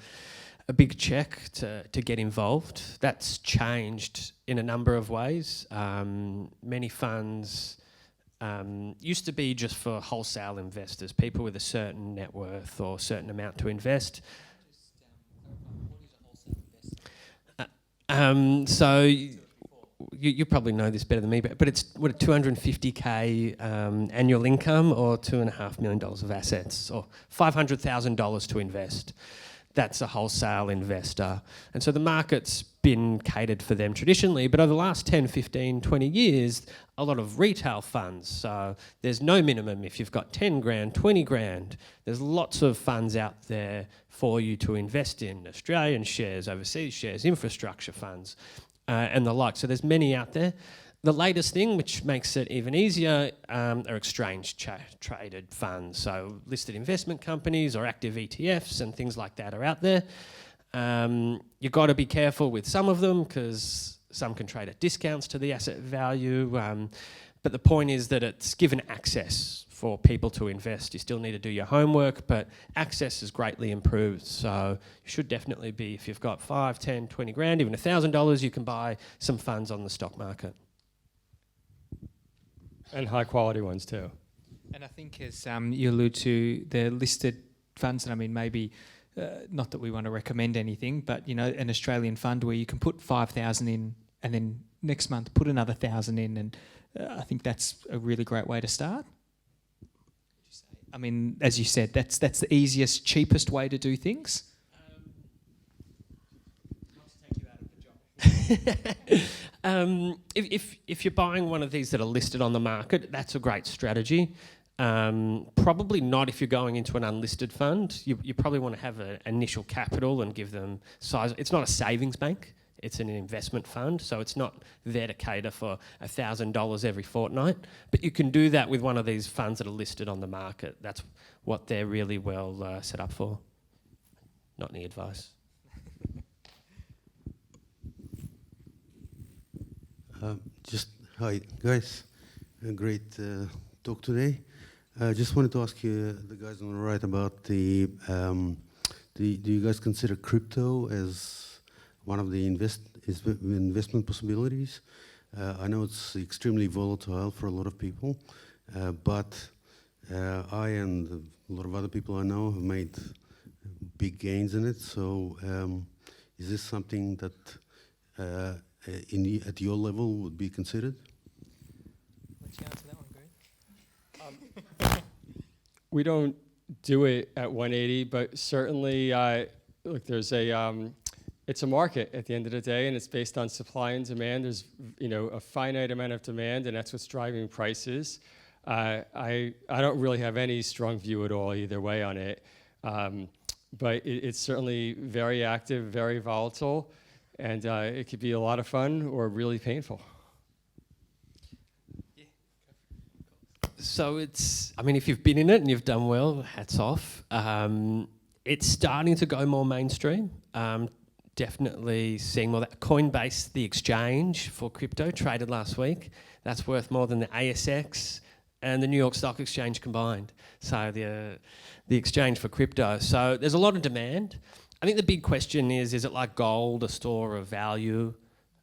big check to get involved. That's changed in a number of ways. Many funds used to be just for wholesale investors, people with a certain net worth or certain amount to invest. So you probably know this better than me, but it's what, a 250K annual income, or $2.5 million of assets, or $500,000 to invest. That's a wholesale investor. And so the market's been catered for them traditionally, but over the last 10, 15, 20 years, a lot of retail funds. So there's no minimum if you've got 10 grand, 20 grand. There's lots of funds out there for you to invest in: Australian shares, overseas shares, infrastructure funds, and the like. So there's many out there. The latest thing, which makes it even easier, are exchange-traded funds. So listed investment companies or active ETFs and things like that are out there. You've got to be careful with some of them because some can trade at discounts to the asset value. But the point is that it's given access for people to invest. You still need to do your homework, but access is greatly improved. So you should definitely be, if you've got 5, 10, 20 grand, even $1,000, you can buy some funds on the stock market. And high quality ones too. And I think as you allude to the listed funds, and I mean maybe not that we want to recommend anything, but you know, an Australian fund where you can put 5,000 in and then next month put another 1,000 in, and I think that's a really great way to start. I mean, as you said, that's the easiest, cheapest way to do things. If you're buying one of these that are listed on the market, that's a great strategy. Probably not if you're going into an unlisted fund. You probably want to have an initial capital and give them size. It's not a savings bank. It's an investment fund, so it's not there to cater for $1,000 every fortnight. But you can do that with one of these funds that are listed on the market. That's what they're really well set up for. Not any advice. Hi guys, a great talk today. Just wanted to ask you, the guys on the right, about do you guys consider crypto as one of the investment possibilities? I know it's extremely volatile for a lot of people, but I and a lot of other people I know have made big gains in it. So is this something that at your level would be considered? Let you answer that one, Greg. We don't do it at 180, but certainly, look, there's it's a market at the end of the day, and it's based on supply and demand. There's, you know, a finite amount of demand, and that's what's driving prices. I don't really have any strong view at all either way on it, but it's certainly very active, very volatile, and it could be a lot of fun or really painful. So I mean, if you've been in it and you've done well, hats off. It's starting to go more mainstream. Definitely seeing more that Coinbase, the exchange for crypto, traded last week. That's worth more than the ASX and the New York Stock Exchange combined. So the exchange for crypto. So there's a lot of demand. I think the big question is it like gold, a store of value?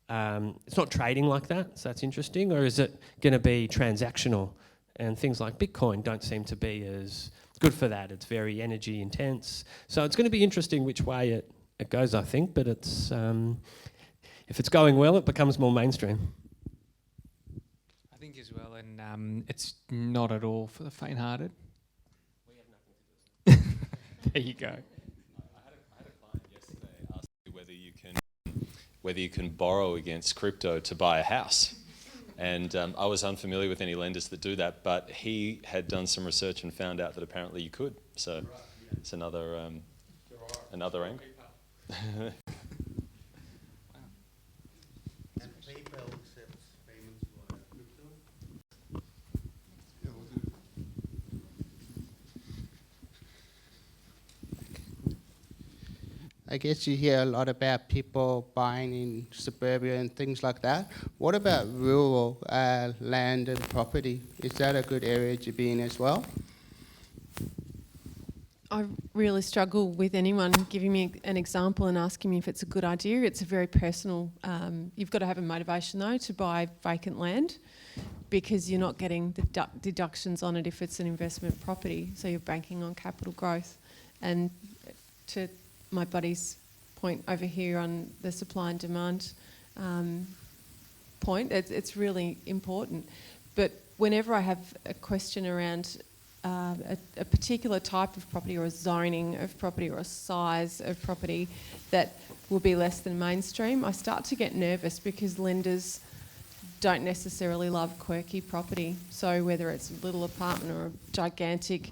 It's not trading like that, so that's interesting. Or is it going to be transactional? And things like Bitcoin don't seem to be as good for that. It's very energy intense. So it's going to be interesting which way it goes, I think. But it's if it's going well, it becomes more mainstream. I think as well, and it's not at all for the faint-hearted. We have nothing to do. There you go. I had a client yesterday ask me whether you can borrow against crypto to buy a house. And I was unfamiliar with any lenders that do that, but he had done some research and found out that apparently you could. So it's another angle. And PayPal accepts payments via crypto? I guess you hear a lot about people buying in suburbia and things like that. What about rural land and property? Is that a good area to be in as well? I really struggle with anyone giving me an example and asking me if it's a good idea. It's a very personal, you've got to have a motivation though to buy vacant land, because you're not getting the deductions on it if it's an investment property. So you're banking on capital growth. And to my buddy's point over here on the supply and demand point, it's really important. But whenever I have a question around a particular type of property or a zoning of property or a size of property that will be less than mainstream, I start to get nervous because lenders don't necessarily love quirky property. So whether it's a little apartment or a gigantic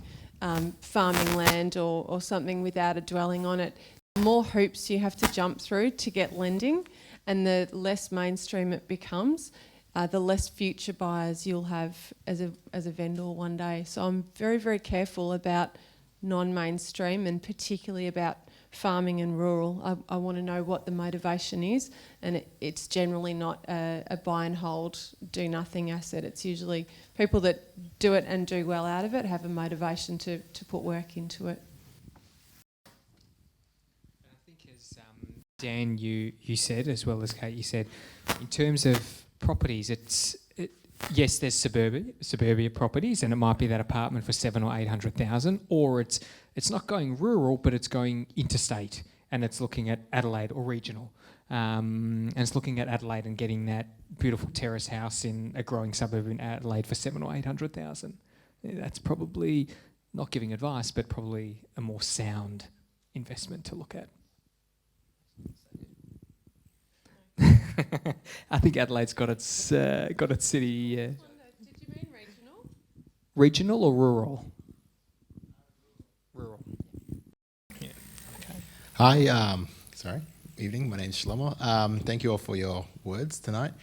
farming land or something without a dwelling on it, the more hoops you have to jump through to get lending, and the less mainstream it becomes, the less future buyers you'll have as a vendor one day. So I'm very, very careful about non-mainstream, and particularly about farming and rural. I want to know what the motivation is, and it's generally not a buy and hold, do nothing asset. It's usually people that do it and do well out of it have a motivation to put work into it. I think as Dan, you said, as well as Kate, you said, in terms of properties, yes, there's suburbia properties, and it might be that apartment for 700,000 or 800,000, or it's not going rural, but it's going interstate, and it's looking at Adelaide or regional, and it's looking at Adelaide and getting that beautiful terrace house in a growing suburb in Adelaide for 700,000 or 800,000. That's probably not giving advice, but probably a more sound investment to look at. I think Adelaide's got its city. Did you mean regional? Regional or rural? Rural. Yeah. Okay. Hi. Sorry. Evening. My name's Shlomo. Thank you all for your words tonight.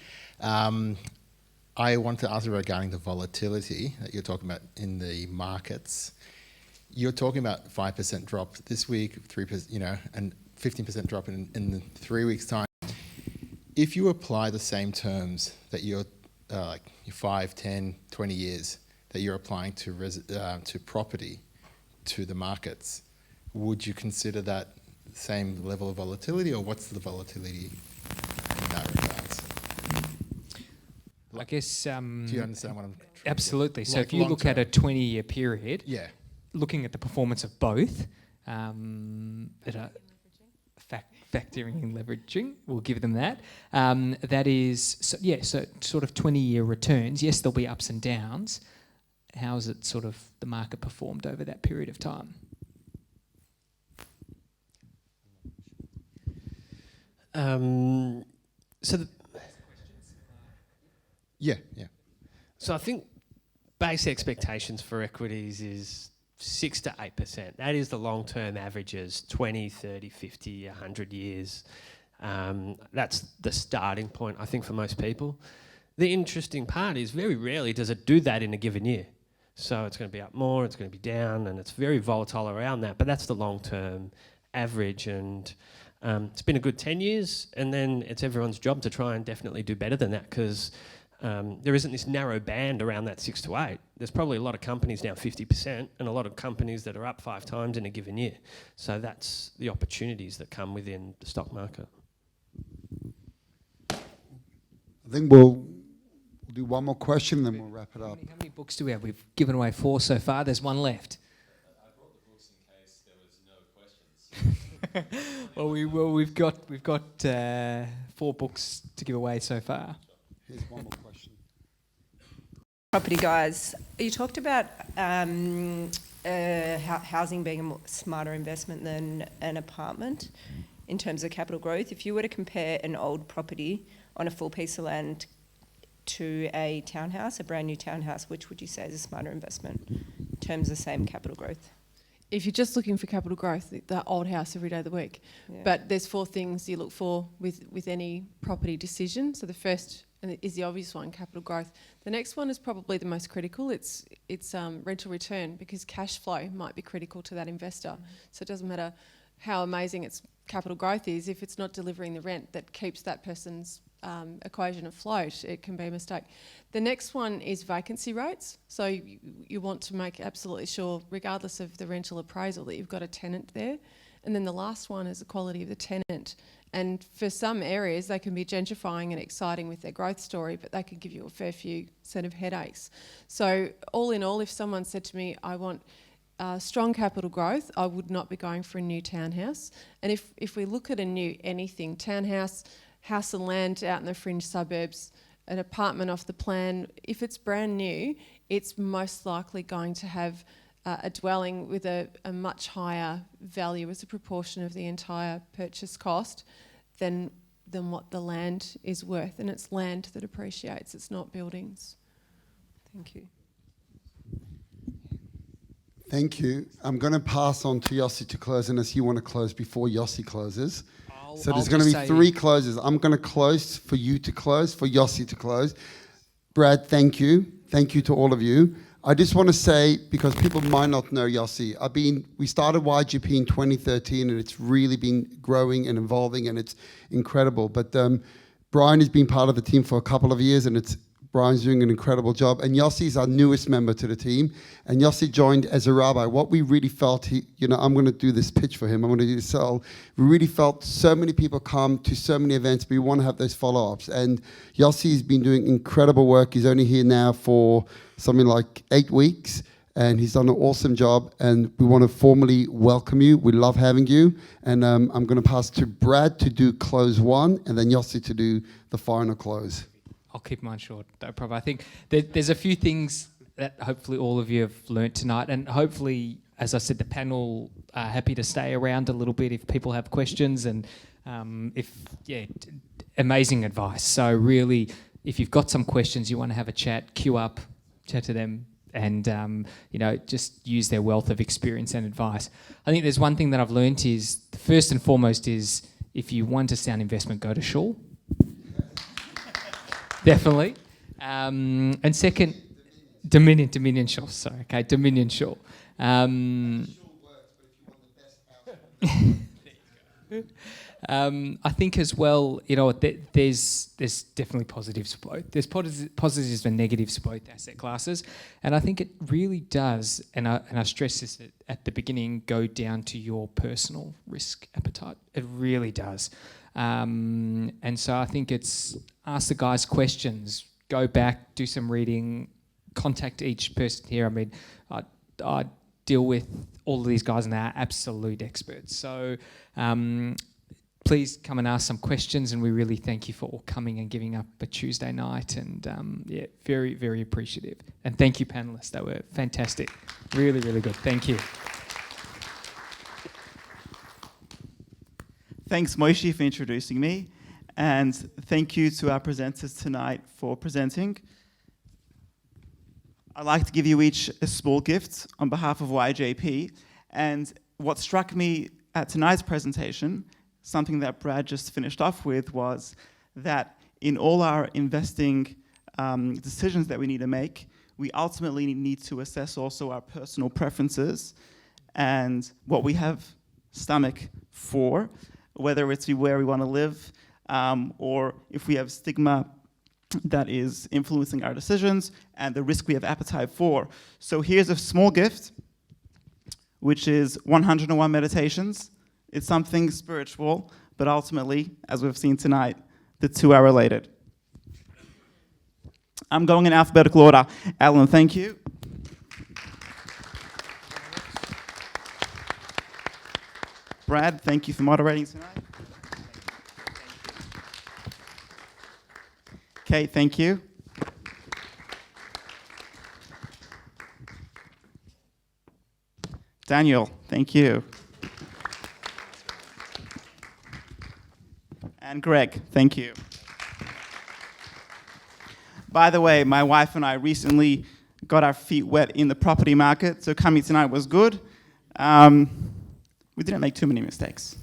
I want to ask you regarding the volatility that you're talking about in the markets. You're talking about 5% drop this week, 3%, and 15% drop in 3 weeks' time. If you apply the same terms that you're like 5, 10, 20 years that you're applying to property, to the markets, would you consider that same level of volatility, or what's the volatility in that regards? I guess. Do you understand what I'm trying to Absolutely. get? So if you look at a 20-year period, yeah, looking at the performance of both, that are factoring in leveraging, we'll give them that. That is, so sort of 20-year returns. Yes, there'll be ups and downs. How has it sort of the market performed over that period of time? So I think base expectations for equities is 6 to 8%. That is the long-term averages, 20, 30, 50, 100 years. That's the starting point, I think, for most people. The interesting part is very rarely does it do that in a given year. So it's going to be up more, it's going to be down, and it's very volatile around that. But that's the long-term average, and it's been a good 10 years, and then it's everyone's job to try and definitely do better than that, because there isn't this narrow band around that 6 to 8. There's probably a lot of companies now 50%, and a lot of companies that are up 5 times in a given year. So that's the opportunities that come within the stock market. I think we'll do one more question, then we'll wrap it up. How many books do we have? We've given away 4 so far. There's one left. I brought the books in case there was no questions. Well, we've got 4 books to give away so far. Here's one more question. Property guys, you talked about housing being a more smarter investment than an apartment in terms of capital growth. If you were to compare an old property on a full piece of land to a townhouse, a brand new townhouse, which would you say is a smarter investment in terms of the same capital growth? If you're just looking for capital growth, the old house every day of the week. Yeah. But there's 4 things you look for with any property decision. So the first is the obvious one, capital growth. The next one is probably the most critical. It's rental return, because cash flow might be critical to that investor. So it doesn't matter how amazing its capital growth is, if it's not delivering the rent that keeps that person's equation afloat, it can be a mistake. The next one is vacancy rates. So you want to make absolutely sure, regardless of the rental appraisal, that you've got a tenant there. And then the last one is the quality of the tenant. And for some areas, they can be gentrifying and exciting with their growth story, but they could give you a fair few set of headaches. So all in all, if someone said to me, I want strong capital growth, I would not be going for a new townhouse. And if we look at a new anything, townhouse, house and land out in the fringe suburbs, an apartment off the plan, if it's brand new, it's most likely going to have a dwelling with a much higher value as a proportion of the entire purchase cost than what the land is worth. And it's land that appreciates, it's not buildings. Thank you. Thank you. I'm going to pass on to Yossi to close, unless you want to close before Yossi closes. So there's going to be 3 closes. I'm going to close for you to close, for Yossi to close. Brad, thank you. Thank you to all of you. I just want to say, because people might not know Yossi, we started YGP in 2013, and it's really been growing and evolving, and it's incredible. But Brian has been part of the team for a couple of years, and Brian's doing an incredible job. And Yossi is our newest member to the team. And Yossi joined as a rabbi. What we really felt, I'm going to do this pitch for him. I'm going to do this sell. We really felt so many people come to so many events. We want to have those follow-ups. And Yossi has been doing incredible work. He's only here now for something like 8 weeks. And he's done an awesome job. And we want to formally welcome you. We love having you. And I'm going to pass to Brad to do close one, and then Yossi to do the final close. I'll keep mine short, no problem. I think there's a few things that hopefully all of you have learnt tonight, and hopefully, as I said, the panel are happy to stay around a little bit if people have questions, and amazing advice. So really, if you've got some questions, you want to have a chat, queue up, chat to them, and just use their wealth of experience and advice. I think there's one thing that I've learnt is, first and foremost is, if you want a sound investment, go to Shaw. Definitely. And second, Dominion Shaw. Sorry, okay, Dominion Shaw. I think as well, there's definitely positives for both. There's positives and negatives for both asset classes, and I think it really does. And I stress this at the beginning, go down to your personal risk appetite. It really does. And so I think it's ask the guys questions, go back, do some reading, contact each person here. I mean, I deal with all of these guys and they're absolute experts. So please come and ask some questions, and we really thank you for all coming and giving up a Tuesday night, and very, very appreciative. And thank you, panellists. They were fantastic. Really, really good. Thank you. Thanks, Moishi, for introducing me, and thank you to our presenters tonight for presenting. I'd like to give you each a small gift on behalf of YJP, and what struck me at tonight's presentation, something that Brad just finished off with, was that in all our investing decisions that we need to make, we ultimately need to assess also our personal preferences and what we have stomach for, whether it's where we want to live, or if we have stigma that is influencing our decisions, and the risk we have appetite for. So here's a small gift, which is 101 meditations. It's something spiritual, but ultimately, as we've seen tonight, the two are related. I'm going in alphabetical order. Alan, thank you. Brad, thank you for moderating tonight. Kate, thank you. Daniel, thank you. And Greg, thank you. By the way, my wife and I recently got our feet wet in the property market, so coming tonight was good. We didn't make too many mistakes.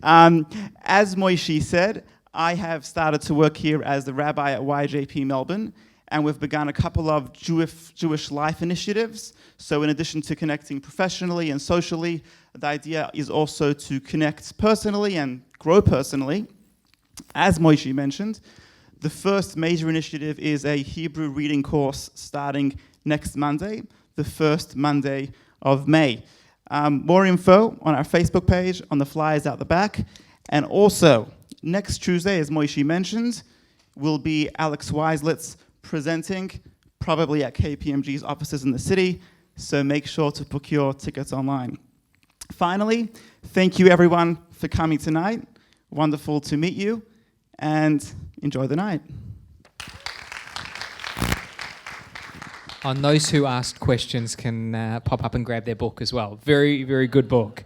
As Moishi said, I have started to work here as the rabbi at YJP Melbourne, and we've begun a couple of Jewish life initiatives. So in addition to connecting professionally and socially, the idea is also to connect personally and grow personally. As Moishi mentioned, the first major initiative is a Hebrew reading course starting next Monday, the first Monday of May. More info on our Facebook page, on the flyers out the back. And also, next Tuesday, as Moishi mentioned, will be Alex Weislitz presenting, probably at KPMG's offices in the city, so make sure to book your tickets online. Finally, thank you everyone for coming tonight. Wonderful to meet you, and enjoy the night. On those who asked questions can pop up and grab their book as well. Very, very good book.